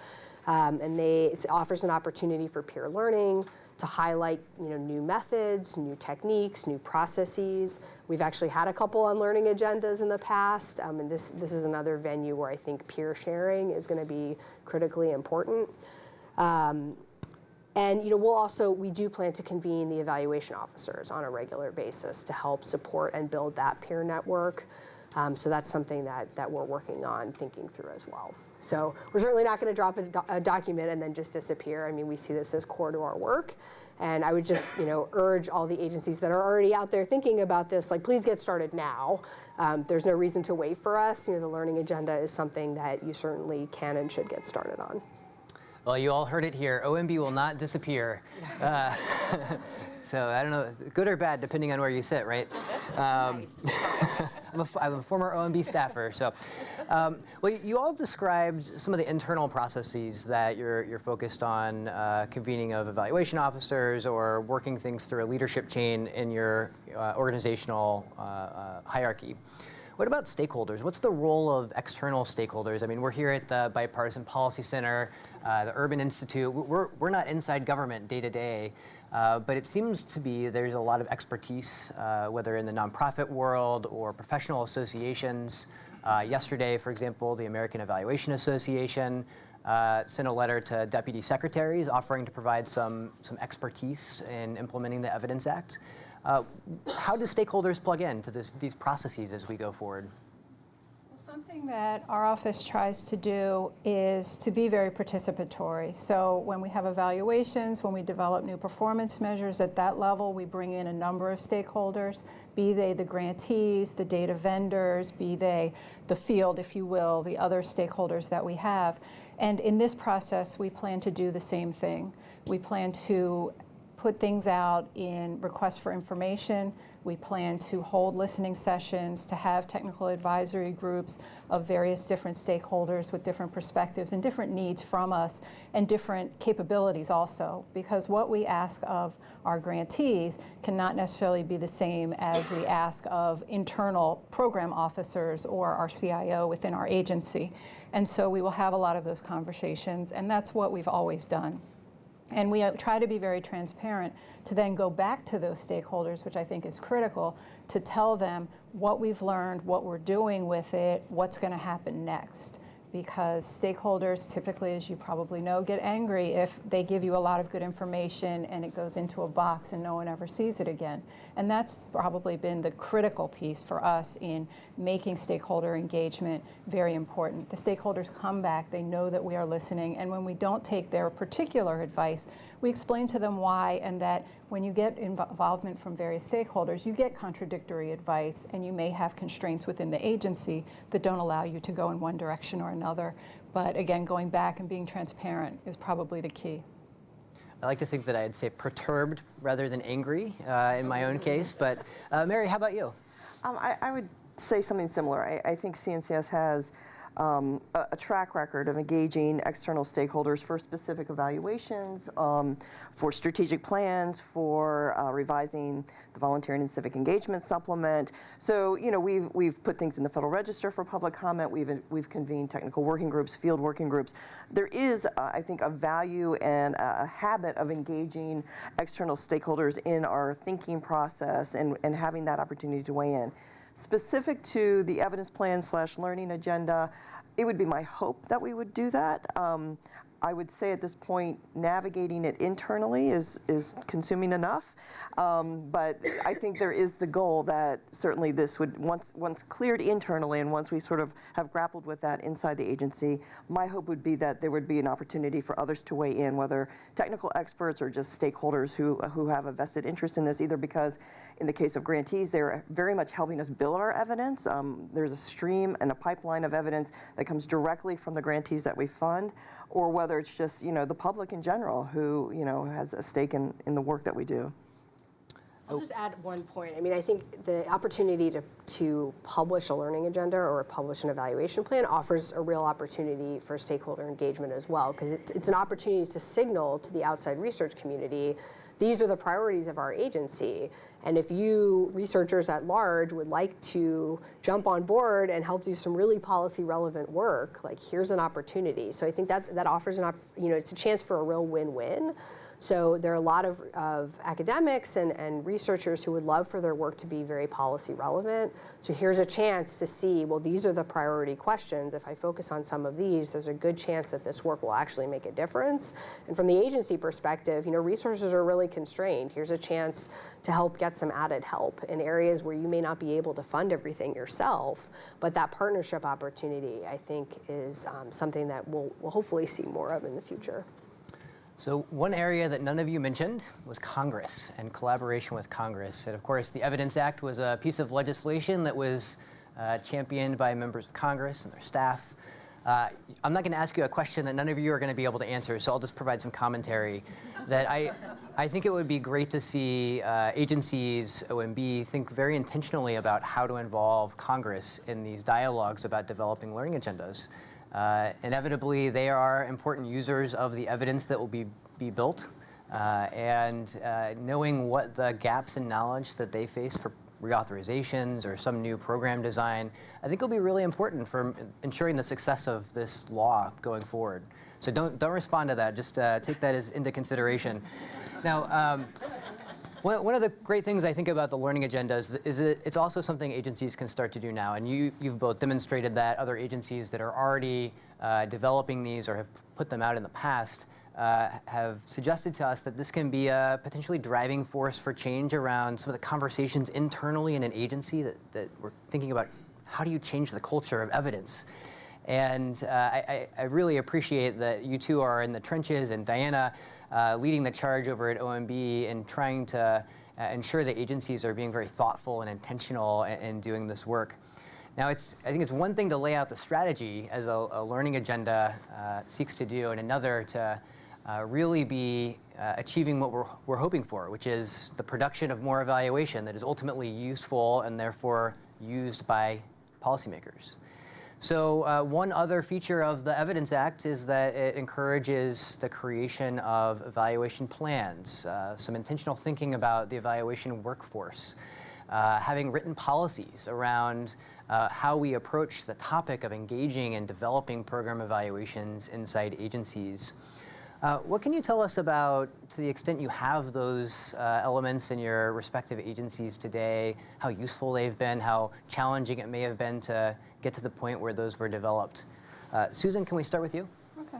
And it offers an opportunity for peer learning to highlight new methods, new techniques, new processes. We've actually had a couple on learning agendas in the past, and this is another venue where I think peer sharing is going to be critically important. And we do plan to convene the evaluation officers on a regular basis to help support and build that peer network. So that's something that we're working on thinking through as well. So we're certainly not going to drop a document and then just disappear. I mean, we see this as core to our work. And I would just, urge all the agencies that are already out there thinking about this, please get started now. There's no reason to wait for us. The learning agenda is something that you certainly can and should get started on. Well, you all heard it here. OMB will not disappear. So I don't know, good or bad, depending on where you sit, right? I'm a former OMB staffer. So, well, you all described some of the internal processes that you're focused on, convening of evaluation officers or working things through a leadership chain in your organizational hierarchy. What about stakeholders? What's the role of external stakeholders? I mean, we're here at the Bipartisan Policy Center, the Urban Institute. We're not inside government day to day, but it seems to be there's a lot of expertise, whether in the nonprofit world or professional associations. Yesterday, for example, the American Evaluation Association sent a letter to deputy secretaries offering to provide some expertise in implementing the Evidence Act. How do stakeholders plug into these processes as we go forward? Well, something that our office tries to do is to be very participatory. So when we have evaluations, when we develop new performance measures at that level, we bring in a number of stakeholders, be they the grantees, the data vendors, be they the field, if you will, the other stakeholders that we have. And in this process, we plan to do the same thing. We plan to put things out in requests for information. We plan to hold listening sessions, to have technical advisory groups of various different stakeholders with different perspectives and different needs from us and different capabilities also, because what we ask of our grantees cannot necessarily be the same as we ask of internal program officers or our CIO within our agency. And so we will have a lot of those conversations, and that's what we've always done. And we try to be very transparent to then go back to those stakeholders, which I think is critical, to tell them what we've learned, what we're doing with it, what's going to happen next. because stakeholders typically, as you probably know, get angry if they give you a lot of good information and it goes into a box and no one ever sees it again. And that's probably been the critical piece for us in making stakeholder engagement very important. The stakeholders come back, they know that we are listening, and when we don't take their particular advice, we explain to them why, and that when you get involvement from various stakeholders, you get contradictory advice, and you may have constraints within the agency that don't allow you to go in one direction or another. But again, going back and being transparent is probably the key. I like to think that I'd say perturbed rather than angry in my own case. But Mary, how about you? I would say something similar. I think CNCS has a track record of engaging external stakeholders for specific evaluations, for strategic plans, for revising the volunteering and civic engagement supplement. So, you know, we've put things in the Federal Register for public comment. We've convened technical working groups, field working groups. There is, I think, a value and a habit of engaging external stakeholders in our thinking process and having that opportunity to weigh in. Specific to the evidence plan / learning agenda, it would be my hope that we would do that. I would say at this point, navigating it internally is consuming enough. But I think there is the goal that certainly this would, once cleared internally and once we sort of have grappled with that inside the agency, my hope would be that there would be an opportunity for others to weigh in, whether technical experts or just stakeholders who have a vested interest in this, either because in the case of grantees, they're very much helping us build our evidence. There's a stream and a pipeline of evidence that comes directly from the grantees that we fund, or whether it's just, you know, the public in general who, you know, has a stake in the work that we do. I'll just add one point. I mean, I think the opportunity to publish a learning agenda or publish an evaluation plan offers a real opportunity for stakeholder engagement as well, because it's an opportunity to signal to the outside research community, these are the priorities of our agency. And if you researchers at large would like to jump on board and help do some really policy relevant work, like here's an opportunity. So I think that offers it's a chance for a real win-win. So there are a lot of academics and researchers who would love for their work to be very policy relevant. So here's a chance to see, well, these are the priority questions. If I focus on some of these, there's a good chance that this work will actually make a difference. And from the agency perspective, you know, resources are really constrained. Here's a chance to help get some added help in areas where you may not be able to fund everything yourself. But that partnership opportunity, I think, is something that we'll hopefully see more of in the future. So one area that none of you mentioned was Congress and collaboration with Congress. And of course, the Evidence Act was a piece of legislation that was championed by members of Congress and their staff. I'm not going to ask you a question that none of you are going to be able to answer, so I'll just provide some commentary. That I think it would be great to see agencies, OMB, think very intentionally about how to involve Congress in these dialogues about developing learning agendas. Inevitably, they are important users of the evidence that will be built, and knowing what the gaps in knowledge that they face for reauthorizations or some new program design, I think will be really important for ensuring the success of this law going forward. So don't respond to that. Just take that into consideration. Now. One of the great things I think about the learning agendas is that it's also something agencies can start to do now. And you've both demonstrated that. Other agencies that are already developing these or have put them out in the past have suggested to us that this can be a potentially driving force for change around some of the conversations internally in an agency that we're thinking about how do you change the culture of evidence. And I really appreciate that you two are in the trenches, and Diana leading the charge over at OMB and trying to ensure that agencies are being very thoughtful and intentional in doing this work. Now, I think it's one thing to lay out the strategy as a learning agenda seeks to do, and another to really be achieving what we're hoping for, which is the production of more evaluation that is ultimately useful and therefore used by policymakers. So one other feature of the Evidence Act is that it encourages the creation of evaluation plans, some intentional thinking about the evaluation workforce, having written policies around how we approach the topic of engaging and developing program evaluations inside agencies. What can you tell us about, to the extent you have those elements in your respective agencies today, how useful they've been, how challenging it may have been to get to the point where those were developed? Susan, can we start with you? Okay.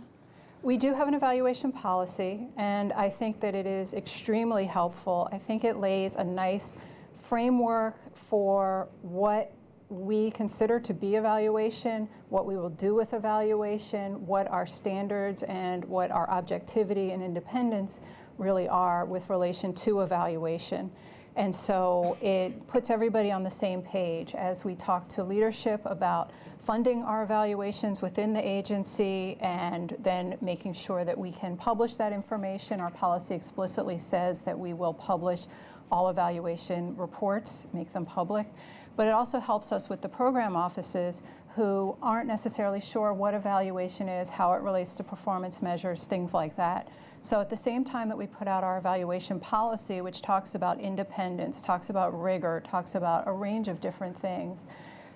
We do have an evaluation policy, and I think that it is extremely helpful. I think it lays a nice framework for what we consider to be evaluation, what we will do with evaluation, what our standards and what our objectivity and independence really are with relation to evaluation. And so it puts everybody on the same page as we talk to leadership about funding our evaluations within the agency and then making sure that we can publish that information. Our policy explicitly says that we will publish all evaluation reports, make them public. But it also helps us with the program offices who aren't necessarily sure what evaluation is, how it relates to performance measures, things like that. So at the same time that we put out our evaluation policy, which talks about independence, talks about rigor, talks about a range of different things,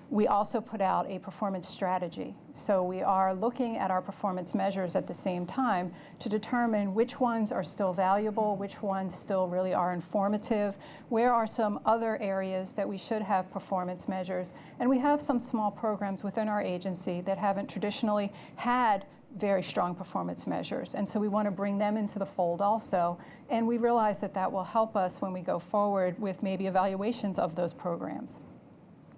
we also put out a performance strategy. So we are looking at our performance measures at the same time to determine which ones are still valuable, which ones still really are informative, where are some other areas that we should have performance measures. And we have some small programs within our agency that haven't traditionally had very strong performance measures. And so we want to bring them into the fold also. And we realize that that will help us when we go forward with maybe evaluations of those programs.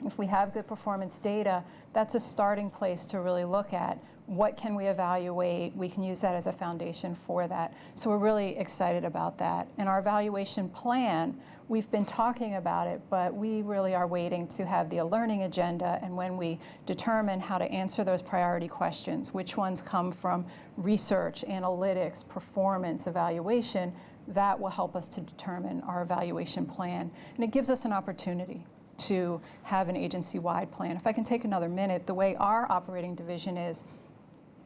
If we have good performance data, that's a starting place to really look at what can we evaluate. We can use that as a foundation for that. So we're really excited about that. And our evaluation plan, we've been talking about it, but we really are waiting to have the learning agenda. And when we determine how to answer those priority questions, which ones come from research, analytics, performance, evaluation, that will help us to determine our evaluation plan. And it gives us an opportunity to have an agency-wide plan. If I can take another minute, the way our operating division is,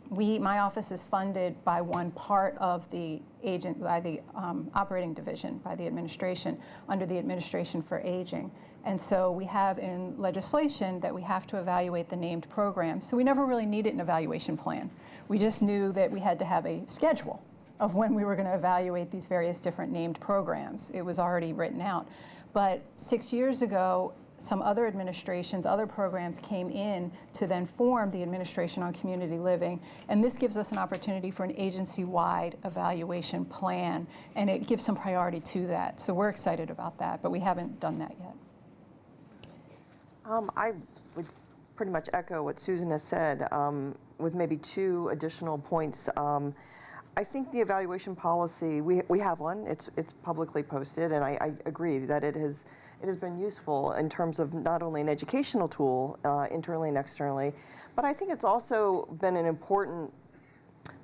my office is funded by one part of the operating division, by the administration, under the Administration for Aging. And so we have in legislation that we have to evaluate the named programs. So we never really needed an evaluation plan. We just knew that we had to have a schedule of when we were going to evaluate these various different named programs. It was already written out. But 6 years ago, some other administrations, other programs came in to then form the Administration on Community Living. And this gives us an opportunity for an agency-wide evaluation plan. And it gives some priority to that. So we're excited about that, but we haven't done that yet. I would pretty much echo what Susan has said, with maybe two additional points. I think the evaluation policy, we have one, it's publicly posted, and I agree that it has been useful in terms of not only an educational tool internally and externally, but I think it's also been an important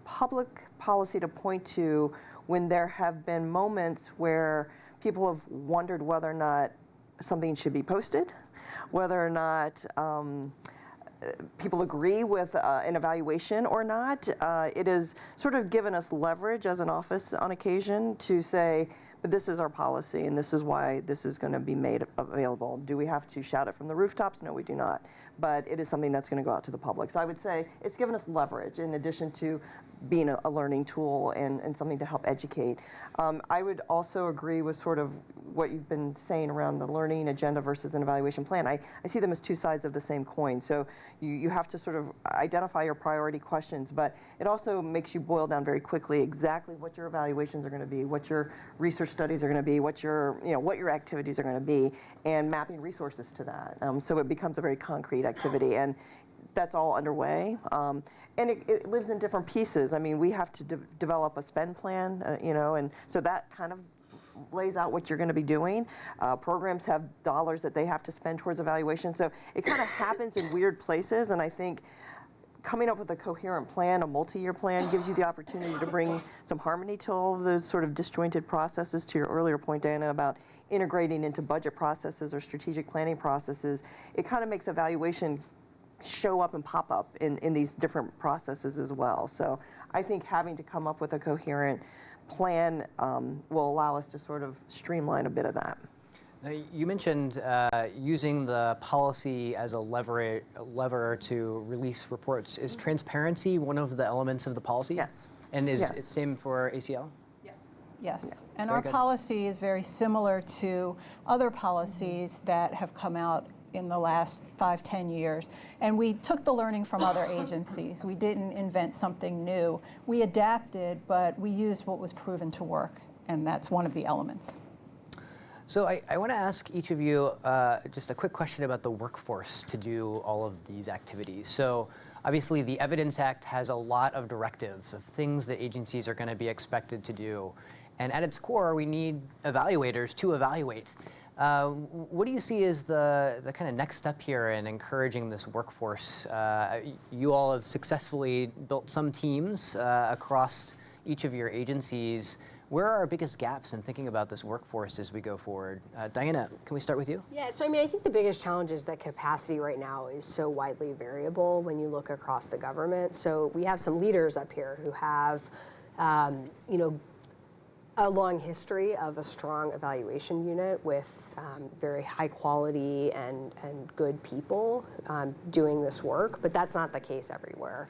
public policy to point to when there have been moments where people have wondered whether or not something should be posted, whether or not people agree with an evaluation or not. It has sort of given us leverage as an office on occasion to say, but this is our policy and this is why this is going to be made available. Do we have to shout it from the rooftops? No, we do not. But it is something that's going to go out to the public. So I would say it's given us leverage in addition to being a learning tool and something to help educate. I would also agree with sort of what you've been saying around the learning agenda versus an evaluation plan. I see them as two sides of the same coin. So you have to sort of identify your priority questions, but it also makes you boil down very quickly exactly what your evaluations are going to be, what your research studies are going to be, what your activities are going to be, and mapping resources to that. So it becomes a very concrete activity. And that's all underway. And it lives in different pieces. I mean, we have to develop a spend plan, and so that kind of lays out what you're going to be doing. Programs have dollars that they have to spend towards evaluation. So it kind of happens in weird places, and I think coming up with a coherent plan, a multi-year plan, gives you the opportunity to bring some harmony to all of those sort of disjointed processes, to your earlier point, Diana, about integrating into budget processes or strategic planning processes. It kind of makes evaluation show up and pop up in these different processes as well. So I think having to come up with a coherent plan will allow us to sort of streamline a bit of that. Now, you mentioned using the policy as a lever to release reports. Is transparency one of the elements of the policy? Yes. And is Yes. it same for ACL? Yes, Yeah. and Very our good. policy is very similar to other policies that have come out in the last 5-10 years. And we took the learning from other agencies. We didn't invent something new. We adapted, but we used what was proven to work, and that's one of the elements. So I want to ask each of you just a quick question about the workforce to do all of these activities. So obviously the Evidence Act has a lot of directives of things that agencies are going to be expected to do. And at its core, we need evaluators to evaluate. What do you see as the kind of next step here in encouraging this workforce? You all have successfully built some teams across each of your agencies. Where are our biggest gaps in thinking about this workforce as we go forward? Diana, can we start with you? Yeah, so I mean, I think the biggest challenge is that capacity right now is so widely variable when you look across the government. So we have some leaders up here who have, you know, a long history of a strong evaluation unit with very high quality and good people doing this work, but that's not the case everywhere.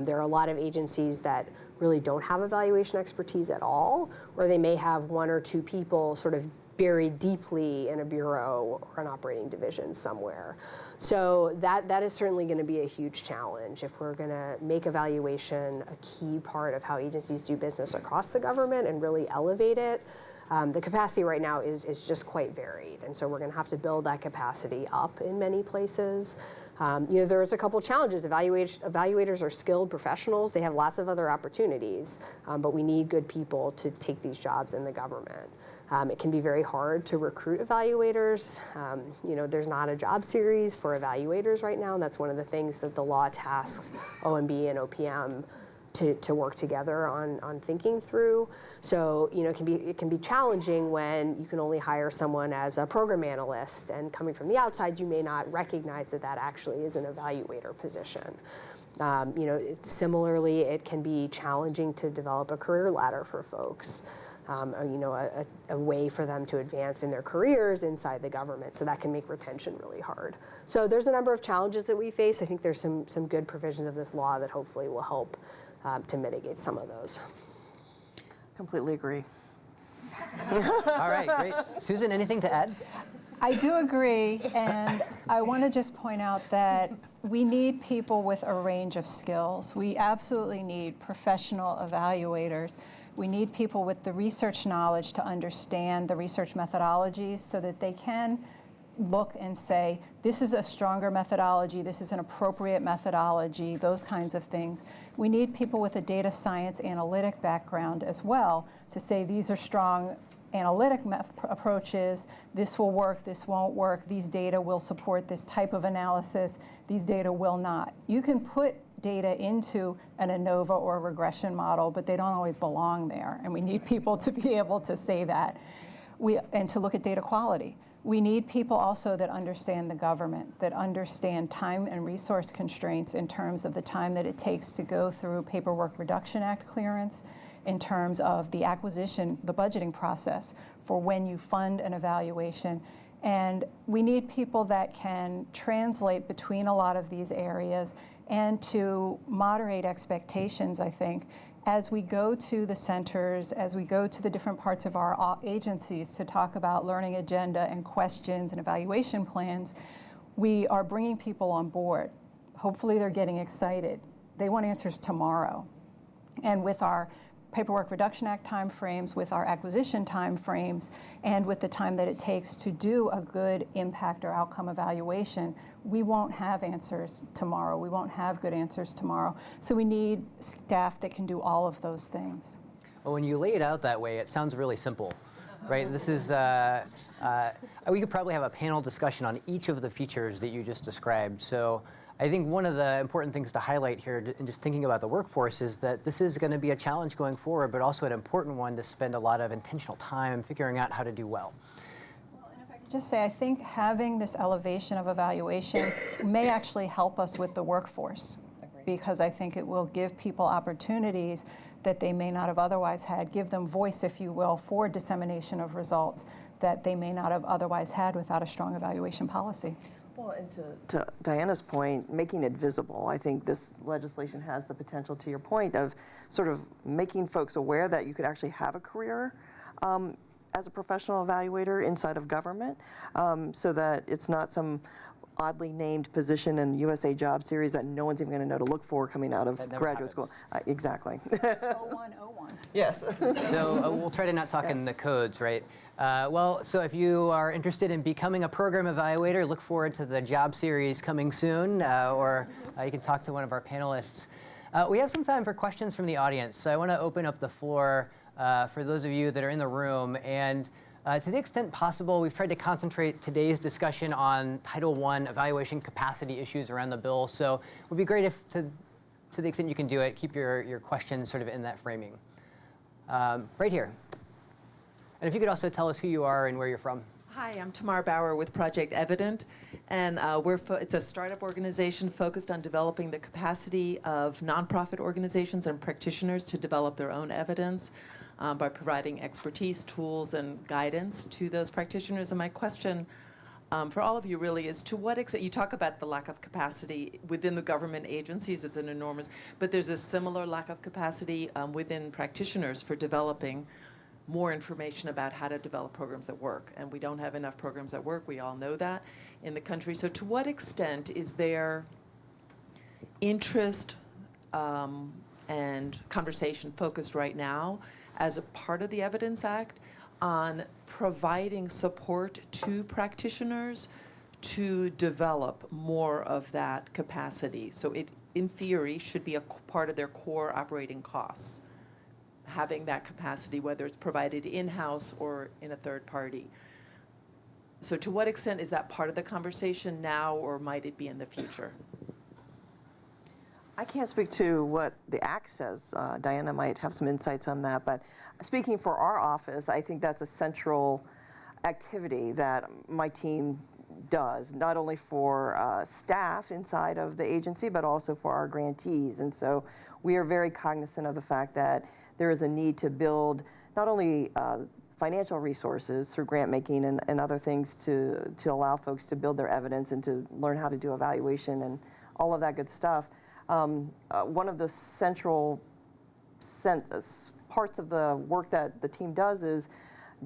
There are a lot of agencies that really don't have evaluation expertise at all, or they may have one or two people sort of buried deeply in a bureau or an operating division somewhere. So that is certainly going to be a huge challenge if we're going to make evaluation a key part of how agencies do business across the government and really elevate it. The capacity right now is just quite varied, and so we're going to have to build that capacity up in many places. You know, there's a couple challenges. Evaluators are skilled professionals. They have lots of other opportunities, but we need good people to take these jobs in the government. It can be very hard to recruit evaluators. You know, there's not a job series for evaluators right now, and that's one of the things that the law tasks OMB and OPM to work together on thinking through. So, you know, it can be challenging when you can only hire someone as a program analyst, and coming from the outside, you may not recognize that that actually is an evaluator position. You know, similarly, it can be challenging to develop a career ladder for folks. You know, a way for them to advance in their careers inside the government. So that can make retention really hard. So there's a number of challenges that we face. I think there's some good provisions of this law that hopefully will help to mitigate some of those. Completely agree. All right, great. Susan, anything to add? I do agree, and I want to just point out that we need people with a range of skills. We absolutely need professional evaluators. We need people with the research knowledge to understand the research methodologies so that they can look and say, this is a stronger methodology, this is an appropriate methodology, those kinds of things. We need people with a data science analytic background as well to say these are strong analytic approaches, this will work, this won't work, these data will support this type of analysis, these data will not. You can put data into an ANOVA or a regression model, but they don't always belong there, and we need people to be able to say that. And to look at data quality. We need people also that understand the government, that understand time and resource constraints in terms of the time that it takes to go through Paperwork Reduction Act clearance, in terms of the acquisition, the budgeting process for when you fund an evaluation. And we need people that can translate between a lot of these areas and to moderate expectations, I think, as we go to the centers, as we go to the different parts of our agencies to talk about learning agenda and questions and evaluation plans. We are bringing people on board. Hopefully they're getting excited. They want answers tomorrow. And with our Paperwork Reduction Act timeframes, with our acquisition timeframes, and with the time that it takes to do a good impact or outcome evaluation, we won't have answers tomorrow. We won't have good answers tomorrow. So we need staff that can do all of those things. Well, when you lay it out that way, it sounds really simple, right? This is, we could probably have a panel discussion on each of the features that you just described. So I think one of the important things to highlight here in just thinking about the workforce is that this is going to be a challenge going forward, but also an important one to spend a lot of intentional time figuring out how to do well. Just say, I think having this elevation of evaluation may actually help us with the workforce, because I think it will give people opportunities that they may not have otherwise had, give them voice, if you will, for dissemination of results that they may not have otherwise had without a strong evaluation policy. Well, and to Diana's point, making it visible. I think this legislation has the potential, to your point, of sort of making folks aware that you could actually have a career as a professional evaluator inside of government, so that it's not some oddly named position in USA Job Series that no one's even going to know to look for coming out of That never graduate happens. school. Exactly. 0101. Yes. So we'll try to not talk in the codes, right? Well, so if you are interested in becoming a program evaluator, look forward to the job series coming soon, or you can talk to one of our panelists. We have some time for questions from the audience, so I want to open up the floor for those of you that are in the room. And to the extent possible, we've tried to concentrate today's discussion on Title I evaluation capacity issues around the bill. So it would be great if, to the extent you can do it, keep your questions sort of in that framing. Right here. And if you could also tell us who you are and where you're from. Hi, I'm Tamar Bauer with Project Evident, and it's a startup organization focused on developing the capacity of nonprofit organizations and practitioners to develop their own evidence by providing expertise, tools, and guidance to those practitioners. And my question for all of you really is, to what extent, you talk about the lack of capacity within the government agencies, it's an enormous, but there's a similar lack of capacity within practitioners for developing more information about how to develop programs that work. And we don't have enough programs that work, we all know that in the country. So to what extent is there interest and conversation focused right now as a part of the Evidence Act on providing support to practitioners to develop more of that capacity? So it, in theory, should be a part of their core operating costs, having that capacity, whether it's provided in-house or in a third party. So to what extent is that part of the conversation now, or might it be in the future? I can't speak to what the Act says. Diana might have some insights on that, but speaking for our office, I think that's a central activity that my team does, not only for staff inside of the agency, but also for our grantees. And so we are very cognizant of the fact that there is a need to build not only financial resources through grant making and other things to allow folks to build their evidence and to learn how to do evaluation and all of that good stuff. One of the central parts of the work that the team does is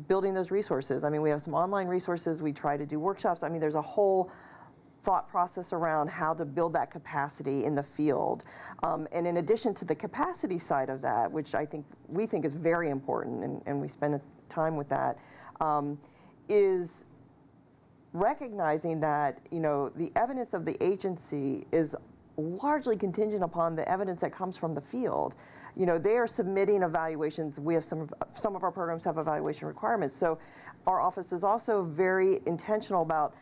building those resources. I mean, we have some online resources. We try to do workshops. I mean, there's a whole thought process around how to build that capacity in the field. And in addition to the capacity side of that, which we think is very important, and we spend time with that, is recognizing that, the evidence of the agency is largely contingent upon the evidence that comes from the field. They are submitting evaluations. We have some of our programs have evaluation requirements. So our office is also very intentional about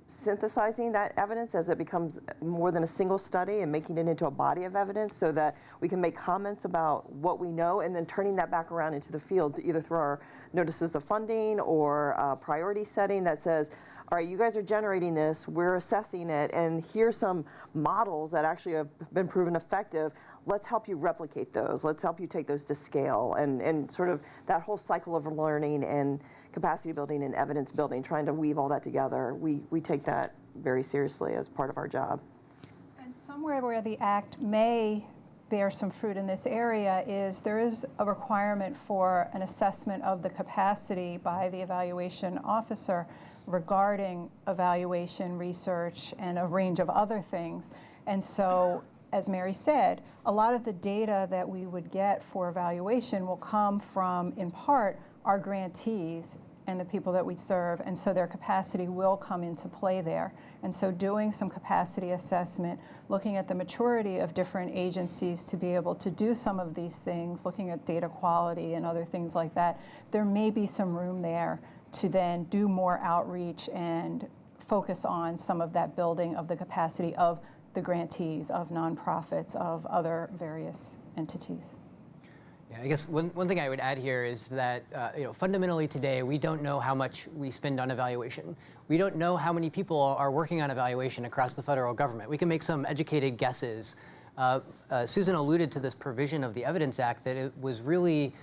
synthesizing that evidence as it becomes more than a single study and making it into a body of evidence so that we can make comments about what we know and then turning that back around into the field, either through our notices of funding or priority setting that says, all right, you guys are generating this, we're assessing it, and here's some models that actually have been proven effective. Let's help you replicate those. Let's help you take those to scale. And sort of that whole cycle of learning and capacity building and evidence building, trying to weave all that together, we take that very seriously as part of our job. And somewhere where the Act may bear some fruit in this area is there is a requirement for an assessment of the capacity by the evaluation officer regarding evaluation, research, and a range of other things. And so, as Mary said, a lot of the data that we would get for evaluation will come from, in part, our grantees and the people that we serve, and so their capacity will come into play there. And so doing some capacity assessment, looking at the maturity of different agencies to be able to do some of these things, looking at data quality and other things like that, there may be some room there to then do more outreach and focus on some of that building of the capacity of the grantees, of nonprofits, of other various entities. Yeah, I guess one thing I would add here is that fundamentally today we don't know how much we spend on evaluation. We don't know how many people are working on evaluation across the federal government. We can make some educated guesses. Susan alluded to this provision of the Evidence Act that it was really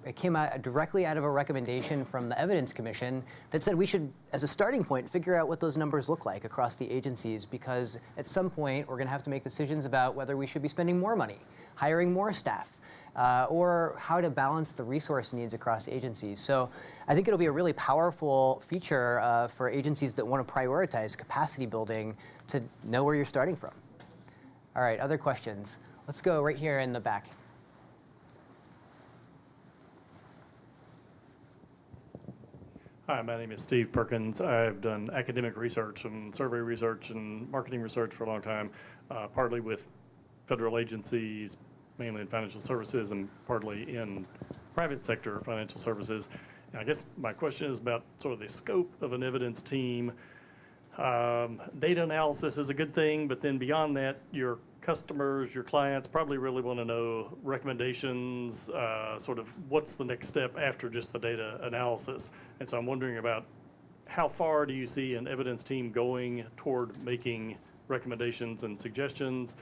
it came out directly out of a recommendation from the Evidence Commission that said we should, as a starting point, figure out what those numbers look like across the agencies, because at some point we're going to have to make decisions about whether we should be spending more money, hiring more staff. or how to balance the resource needs across agencies. So I think it'll be a really powerful feature for agencies that want to prioritize capacity building to know where you're starting from. All right, other questions? Let's go right here in the back. Hi, my name is Steve Perkins. I've done academic research and survey research and marketing research for a long time, partly with federal agencies, mainly in financial services, and partly in private sector financial services. And I guess my question is about sort of the scope of an evidence team. Data analysis is a good thing, but then beyond that, your customers, your clients probably really want to know recommendations, sort of what's the next step after just the data analysis. And so I'm wondering about how far do you see an evidence team going toward making recommendations and suggestions?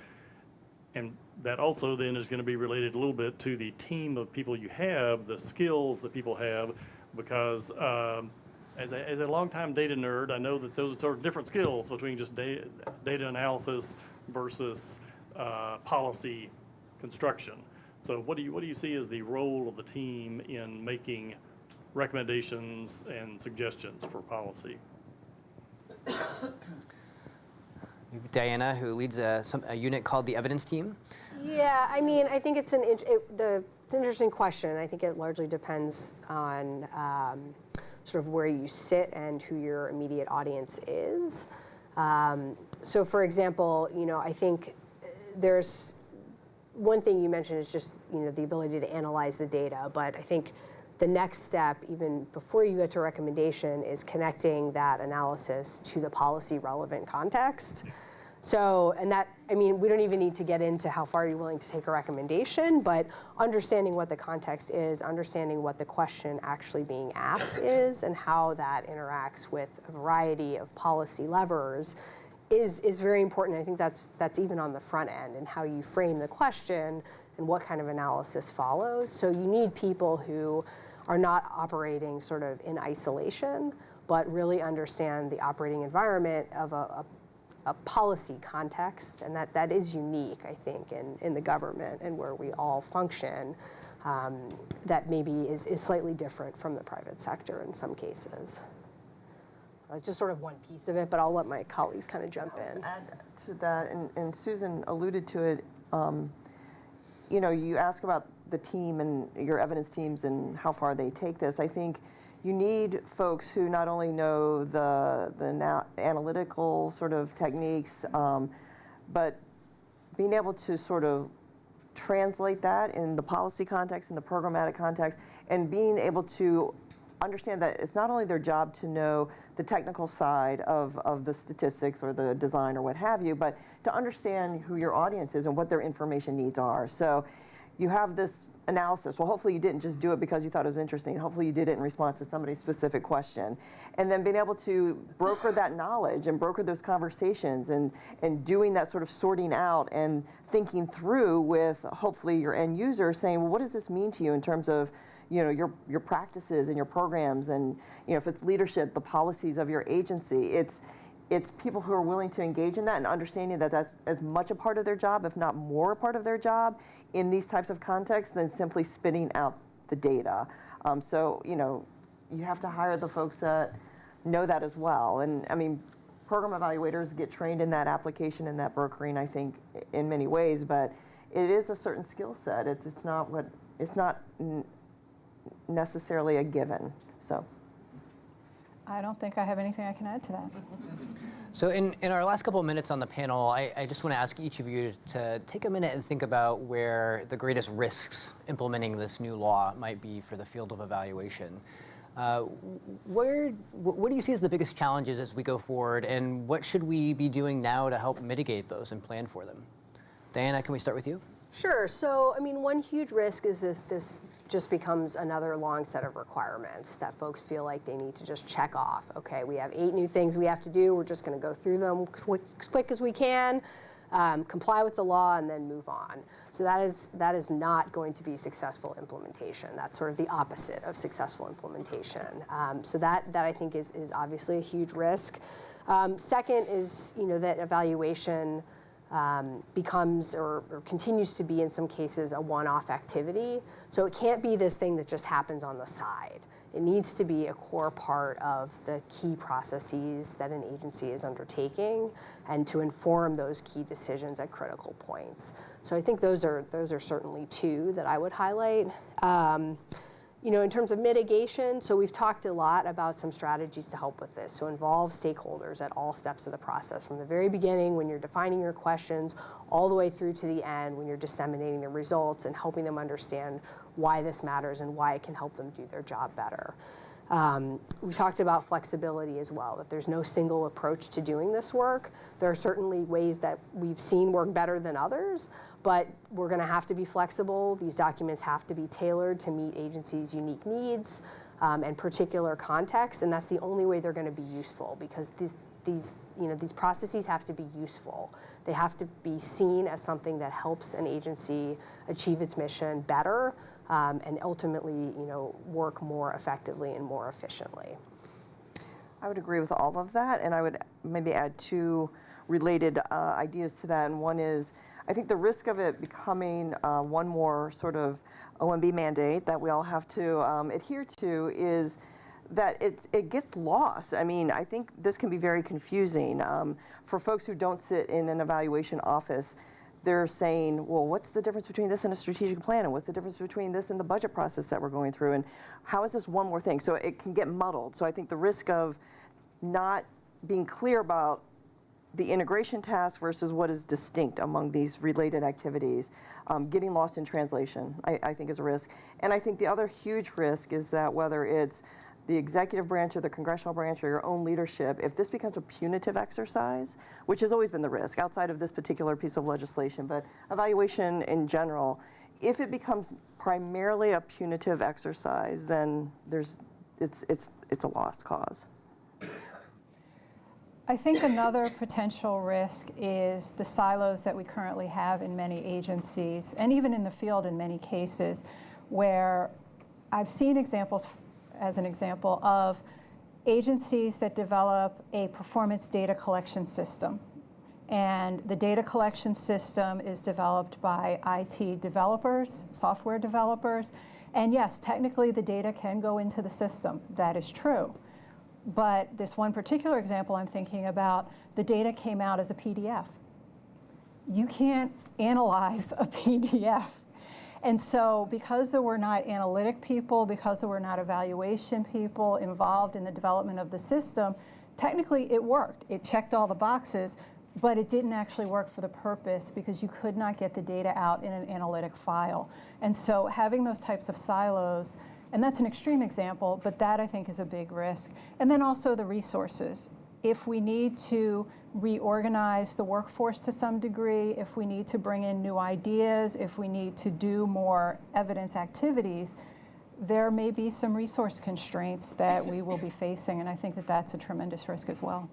And that also then is going to be related a little bit to the team of people you have, the skills that people have, because as a longtime data nerd, I know that those are different skills between just data analysis versus policy construction. So what do you see as the role of the team in making recommendations and suggestions for policy? Diana, who leads a unit called the evidence team. Yeah, I mean, I think it's it's an interesting question. I think it largely depends on sort of where you sit and who your immediate audience is. So, for example, I think there's one thing you mentioned is just the ability to analyze the data, but I think the next step, even before you get to recommendation, is connecting that analysis to the policy relevant context. So, and that, I mean, we don't even need to get into how far you're willing to take a recommendation, but understanding what the context is, understanding what the question actually being asked is, and how that interacts with a variety of policy levers is very important. I think that's even on the front end, and how you frame the question and what kind of analysis follows. So you need people who are not operating sort of in isolation, but really understand the operating environment of a policy context, and that is unique, I think, in the government and where we all function, that maybe is slightly different from the private sector in some cases. Just sort of one piece of it, but I'll let my colleagues kind of jump in. Add to that, and Susan alluded to it, you ask about the team and your evidence teams and how far they take this. I think you need folks who not only know the analytical sort of techniques, but being able to sort of translate that in the policy context, in the programmatic context, and being able to understand that it's not only their job to know the technical side of the statistics or the design or what have you, but to understand who your audience is and what their information needs are. So you have this analysis. Well, hopefully you didn't just do it because you thought it was interesting. Hopefully you did it in response to somebody's specific question. And then being able to broker that knowledge and broker those conversations and doing that sort of sorting out and thinking through with hopefully your end user saying, well, what does this mean to you in terms of your practices and your programs, and if it's leadership, the policies of your agency. It's people who are willing to engage in that and understanding that that's as much a part of their job, if not more a part of their job in these types of contexts than simply spitting out the data. So you have to hire the folks that know that as well. And I mean, program evaluators get trained in that application and that brokering, I think, in many ways, but it is a certain skill set. It's not necessarily a given. So I don't think I have anything I can add to that. So in our last couple of minutes on the panel, I just want to ask each of you to take a minute and think about where the greatest risks implementing this new law might be for the field of evaluation. What do you see as the biggest challenges as we go forward, and what should we be doing now to help mitigate those and plan for them? Diana, can we start with you? Sure. So, I mean, one huge risk is this just becomes another long set of requirements that folks feel like they need to just check off. Okay, we have 8 new things we have to do. We're just going to go through them as quick as we can, comply with the law, and then move on. So that is not going to be successful implementation. That's sort of the opposite of successful implementation. So that I think is obviously a huge risk. Second is that evaluation becomes or continues to be in some cases a one-off activity. So it can't be this thing that just happens on the side. It needs to be a core part of the key processes that an agency is undertaking and to inform those key decisions at critical points. So I think those are certainly two that I would highlight. In terms of mitigation, so we've talked a lot about some strategies to help with this. So involve stakeholders at all steps of the process, from the very beginning when you're defining your questions, all the way through to the end when you're disseminating the results and helping them understand why this matters and why it can help them do their job better. We've talked about flexibility as well, that there's no single approach to doing this work. There are certainly ways that we've seen work better than others, but we're going to have to be flexible. These documents have to be tailored to meet agencies' unique needs and particular contexts, and that's the only way they're going to be useful, because these processes have to be useful. They have to be seen as something that helps an agency achieve its mission better and ultimately, work more effectively and more efficiently. I would agree with all of that, and I would maybe add two related ideas to that. And one is, I think the risk of it becoming one more sort of OMB mandate that we all have to adhere to is that it gets lost. I mean, I think this can be very confusing. For folks who don't sit in an evaluation office, they're saying, well, what's the difference between this and a strategic plan? And what's the difference between this and the budget process that we're going through? And how is this one more thing? So it can get muddled. So I think the risk of not being clear about the integration task versus what is distinct among these related activities, getting lost in translation, I think is a risk. And I think the other huge risk is that whether it's the executive branch or the congressional branch or your own leadership, if this becomes a punitive exercise, which has always been the risk outside of this particular piece of legislation, but evaluation in general, if it becomes primarily a punitive exercise, then it's a lost cause. I think another potential risk is the silos that we currently have in many agencies, and even in the field in many cases, where I've seen examples, as an example, of agencies that develop a performance data collection system. And the data collection system is developed by IT developers, software developers. And yes, technically the data can go into the system. That is true. But this one particular example I'm thinking about, the data came out as a PDF. You can't analyze a PDF. And so because there were not analytic people, because there were not evaluation people involved in the development of the system, technically it worked. It checked all the boxes, but it didn't actually work for the purpose because you could not get the data out in an analytic file. And so having those types of silos, and that's an extreme example, but that I think is a big risk. And then also the resources. If we need to reorganize the workforce to some degree, if we need to bring in new ideas, if we need to do more evidence activities, there may be some resource constraints that we will be facing, and I think that that's a tremendous risk as well.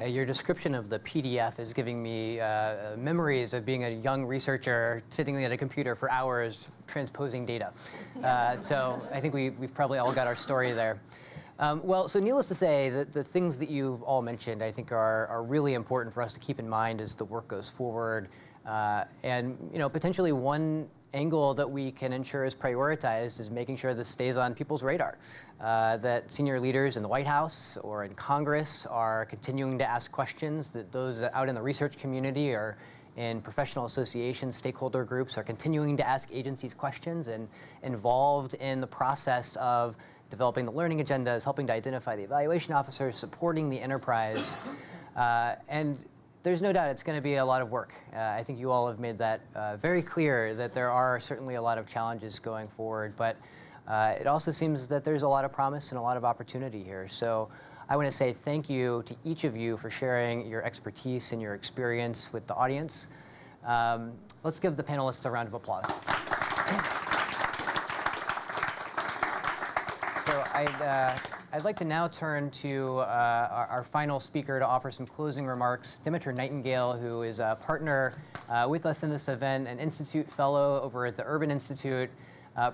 Your description of the PDF is giving me memories of being a young researcher sitting at a computer for hours transposing data. So I think we've probably all got our story there. So needless to say, the things that you've all mentioned, I think, are really important for us to keep in mind as the work goes forward. And potentially one angle that we can ensure is prioritized is making sure this stays on people's radar. That senior leaders in the White House or in Congress are continuing to ask questions, that those out in the research community or in professional associations, stakeholder groups are continuing to ask agencies questions and involved in the process of developing the learning agendas, helping to identify the evaluation officers, supporting the enterprise. And there's no doubt it's going to be a lot of work. I think you all have made that very clear, that there are certainly a lot of challenges going forward, but it also seems that there's a lot of promise and a lot of opportunity here. So I want to say thank you to each of you for sharing your expertise and your experience with the audience. Let's give the panelists a round of applause. So I'd like to now turn to our final speaker to offer some closing remarks, Dimitra Nightingale, who is a partner with us in this event, an Institute Fellow over at the Urban Institute,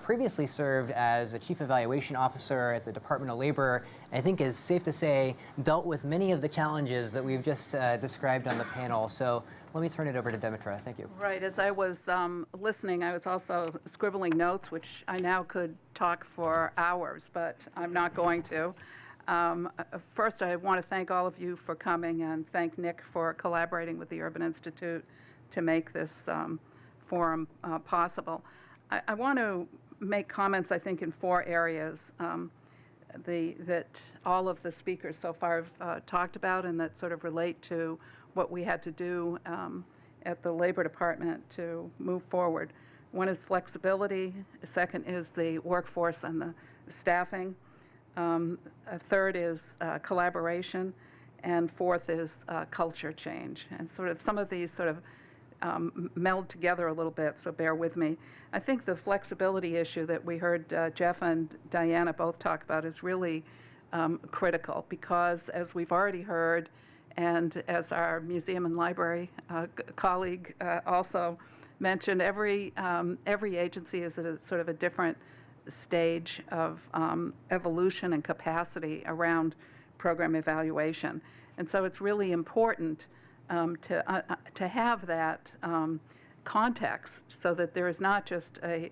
previously served as a Chief Evaluation Officer at the Department of Labor, and I think is safe to say dealt with many of the challenges that we've just described on the panel. So Let me turn it over to Demetra. Thank you. Right. As I was listening, I was also scribbling notes, which I now could talk for hours, but I'm not going to. First, I want to thank all of you for coming and thank Nick for collaborating with the Urban Institute to make this forum possible. I want to make comments, I think, in 4 areas that all of the speakers so far have talked about and that sort of relate to what we had to do at the Labor Department to move forward. One is flexibility. The second is the workforce and the staffing. A third is collaboration. And fourth is culture change. And sort of some of these sort of meld together a little bit, so bear with me. I think the flexibility issue that we heard Jeff and Diana both talk about is really critical because, as we've already heard, and as our museum and library colleague also mentioned, every agency is at a sort of a different stage of evolution and capacity around program evaluation. And so it's really important to have that context so that there is not just a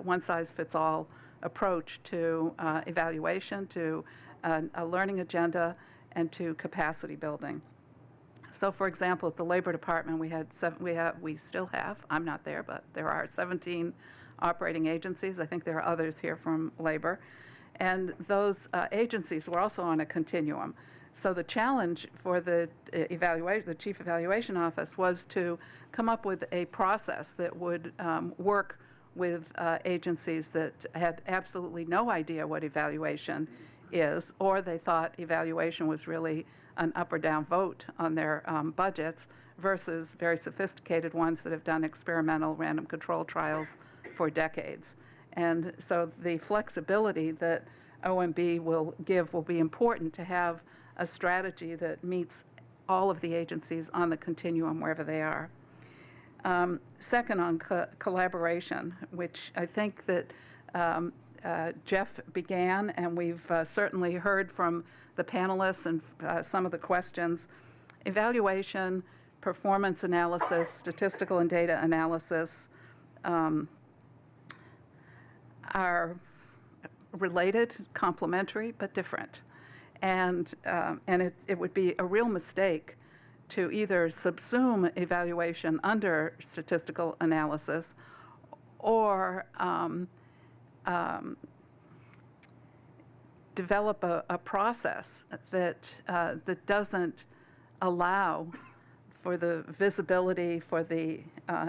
one-size-fits-all approach to evaluation, to a learning agenda, and to capacity building. So, for example, at the Labor Department, we still have, I'm not there, but there are 17 operating agencies. I think there are others here from Labor. And those agencies were also on a continuum. So the challenge for the Chief Evaluation Office was to come up with a process that would work with agencies that had absolutely no idea what evaluation is, or they thought evaluation was really an up or down vote on their budgets, versus very sophisticated ones that have done experimental random control trials for decades. And so the flexibility that OMB will give will be important to have a strategy that meets all of the agencies on the continuum wherever they are. Second, on collaboration, which I think that Jeff began, and we've certainly heard from the panelists and some of the questions. Evaluation, performance analysis, statistical and data analysis are related, complementary, but different. And it would be a real mistake to either subsume evaluation under statistical analysis or develop a process that doesn't allow for the visibility, for the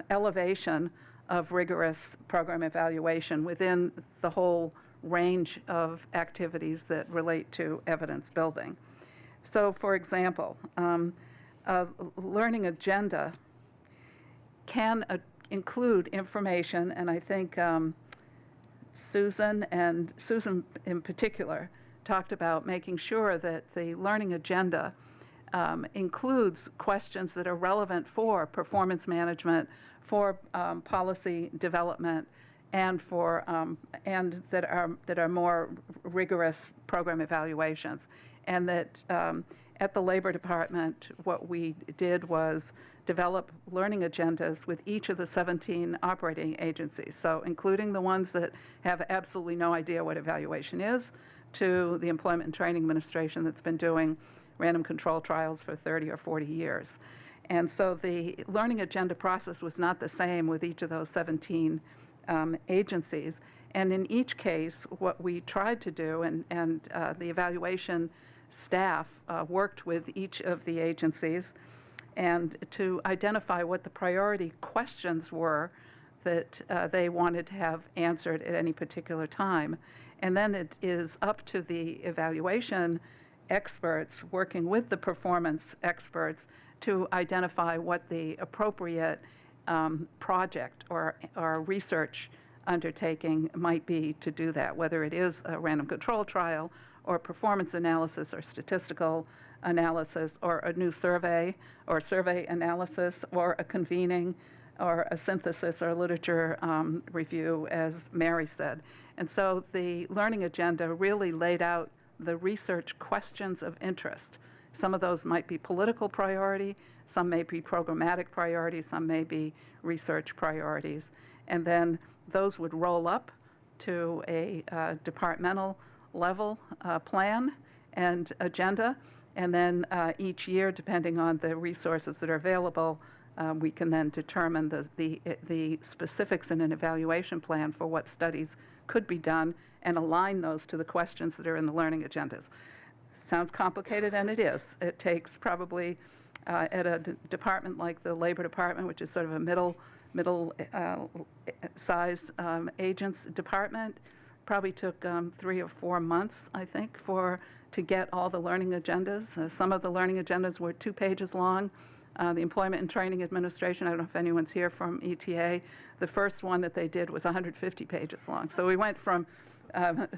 elevation of rigorous program evaluation within the whole range of activities that relate to evidence building. So, for example, a learning agenda can include information, and I think Susan in particular talked about making sure that the learning agenda includes questions that are relevant for performance management, for policy development, and for and that are more rigorous program evaluations. And that at the Labor Department, what we did was develop learning agendas with each of the 17 operating agencies, so including the ones that have absolutely no idea what evaluation is, to the Employment and Training Administration that's been doing random control trials for 30 or 40 years. And so the learning agenda process was not the same with each of those 17 agencies. And in each case, what we tried to do, and the evaluation staff worked with each of the agencies, and to identify what the priority questions were that they wanted to have answered at any particular time. And then it is up to the evaluation experts working with the performance experts to identify what the appropriate project or research undertaking might be to do that, whether it is a random control trial or performance analysis or statistical analysis or a new survey or survey analysis or a convening or a synthesis or literature review, as Mary said. And so the learning agenda really laid out the research questions of interest Some of those might be political priority, some may be programmatic priorities, some may be research priorities. And then those would roll up to a departmental level plan and agenda. And then each year, depending on the resources that are available, we can then determine the specifics in an evaluation plan for what studies could be done and align those to the questions that are in the learning agendas. Sounds complicated, and it is. It takes probably, at a department like the Labor Department, which is sort of a middle-size agents department, probably took 3 or 4 months, I think, to get all the learning agendas. Some of the learning agendas were 2 pages long. The Employment and Training Administration, I don't know if anyone's here from ETA, the first one that they did was 150 pages long. So we went from a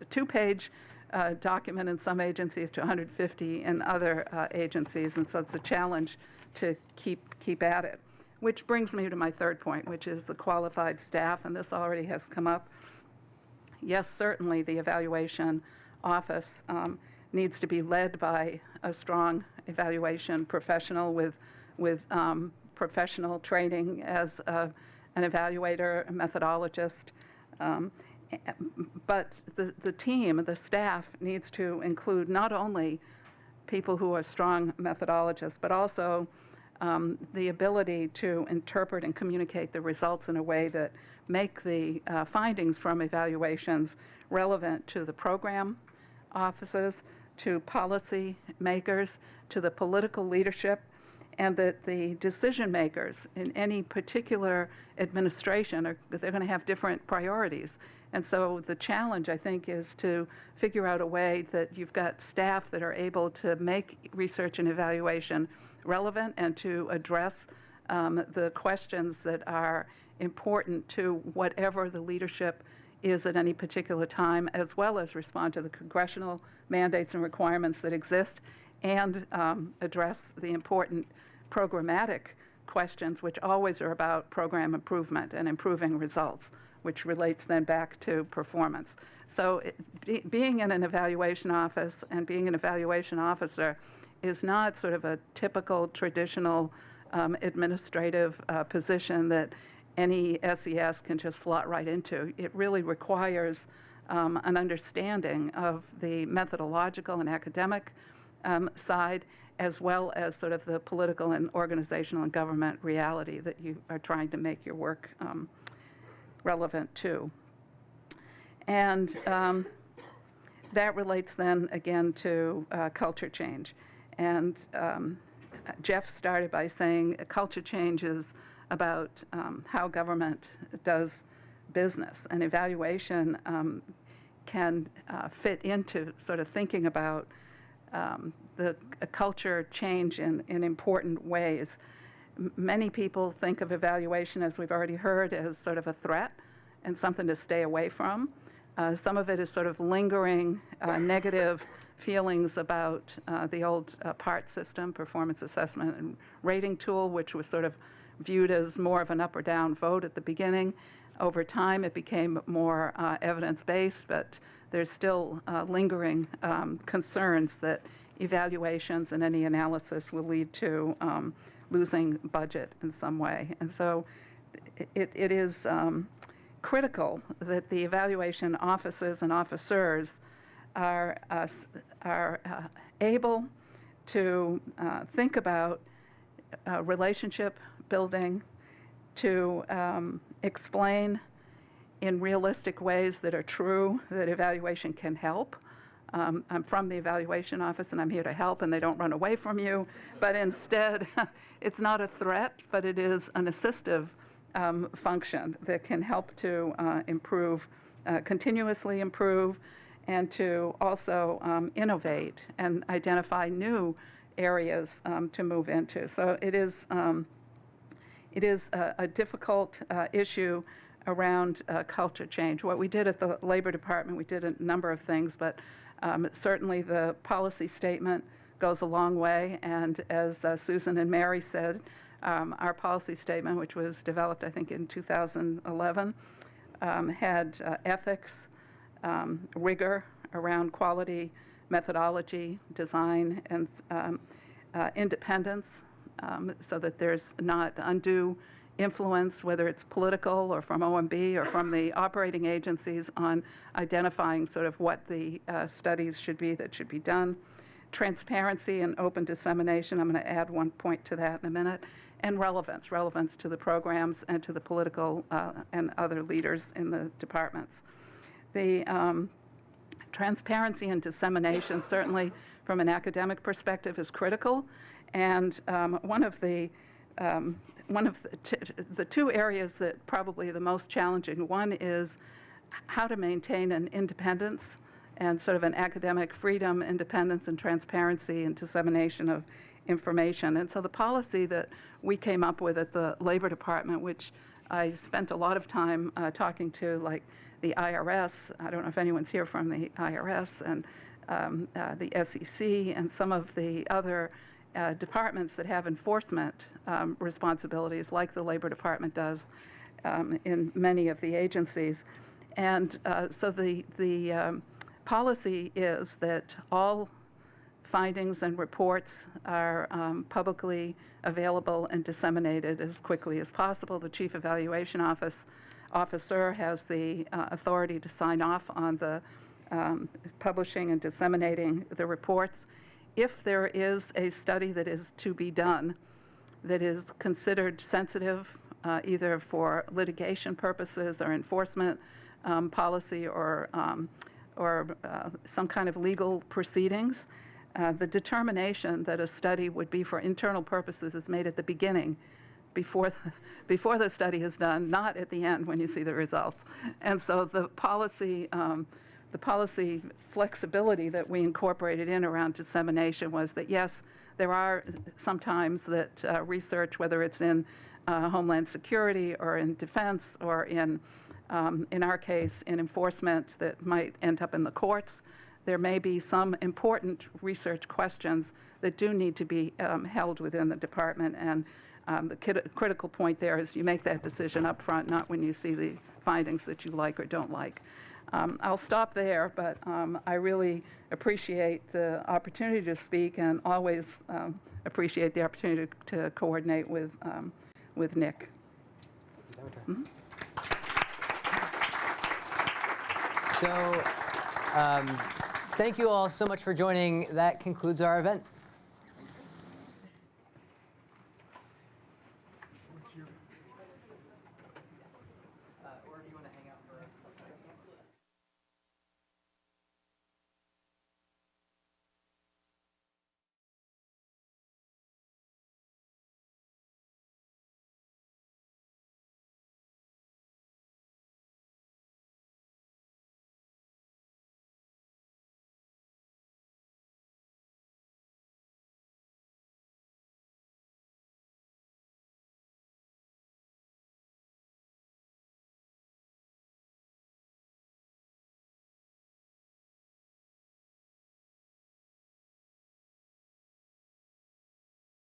2-page document in some agencies to 150 in other agencies, and so it's a challenge to keep at it. Which brings me to my third point, which is the qualified staff, and this already has come up. Yes, certainly the evaluation office needs to be led by a strong evaluation professional with professional training as an evaluator, a methodologist. But the team, the staff, needs to include not only people who are strong methodologists, but also the ability to interpret and communicate the results in a way that make the findings from evaluations relevant to the program offices, to policy makers, to the political leadership, and that the decision makers in any particular administration they're going to have different priorities. And so the challenge, I think, is to figure out a way that you've got staff that are able to make research and evaluation relevant and to address the questions that are important to whatever the leadership is at any particular time, as well as respond to the congressional mandates and requirements that exist, and address the important programmatic questions, which always are about program improvement and improving results, which relates then back to performance. So being in an evaluation office and being an evaluation officer is not sort of a typical traditional administrative position that any SES can just slot right into. It really requires an understanding of the methodological and academic side, as well as sort of the political and organizational and government reality that you are trying to make your work relevant to. And that relates then again to culture change. And Jeff started by saying culture change is about how government does business, and evaluation can fit into sort of thinking about the culture change in important ways. Many people think of evaluation, as we've already heard, as sort of a threat and something to stay away from. Some of it is sort of lingering negative feelings about the old PART system, performance assessment and rating tool, which was sort of viewed as more of an up or down vote at the beginning. Over time, it became more evidence-based, but there's still lingering concerns that evaluations and any analysis will lead to losing budget in some way. And so it is critical that the evaluation offices and officers are able to think about relationship building, to explain in realistic ways that are true that evaluation can help. I'm from the evaluation office and I'm here to help, and they don't run away from you, but instead it's not a threat, but it is an assistive function that can help to improve, continuously improve, and to also innovate and identify new areas to move into. So it is a difficult issue around culture change. What we did at the Labor Department, we did a number of things, but certainly the policy statement goes a long way. And as Susan and Mary said, our policy statement, which was developed, I think, in 2011, had ethics, rigor around quality methodology, design, and independence, so that there's not undue influence, whether it's political or from OMB or from the operating agencies, on identifying sort of what the studies should be that should be done. Transparency and open dissemination, I'm going to add one point to that in a minute, and relevance to the programs and to the political and other leaders in the departments. The transparency and dissemination, certainly from an academic perspective, is critical, and one of the two areas that probably are the most challenging, one is how to maintain an independence and sort of an academic freedom, independence, and transparency and dissemination of information. And so the policy that we came up with at the Labor Department, which I spent a lot of time talking to, like the IRS, I don't know if anyone's here from the IRS, and the SEC, and some of the other departments that have enforcement responsibilities, like the Labor Department does in many of the agencies. And so the policy is that all findings and reports are publicly available and disseminated as quickly as possible. The Chief Evaluation Officer has the authority to sign off on the publishing and disseminating the reports. If there is a study that is to be done that is considered sensitive, either for litigation purposes or enforcement policy or some kind of legal proceedings, the determination that a study would be for internal purposes is made at the beginning, before the study is done, not at the end when you see the results. And so the policy flexibility that we incorporated in around dissemination was that, yes, there are sometimes that research, whether it's in Homeland Security or in defense or in our case, in enforcement, that might end up in the courts, there may be some important research questions that do need to be held within the department. And the critical point there is you make that decision up front, not when you see the findings that you like or don't like. I'll stop there, but I really appreciate the opportunity to speak, and always appreciate the opportunity to coordinate with Nick. Mm-hmm. So, thank you all so much for joining. That concludes our event.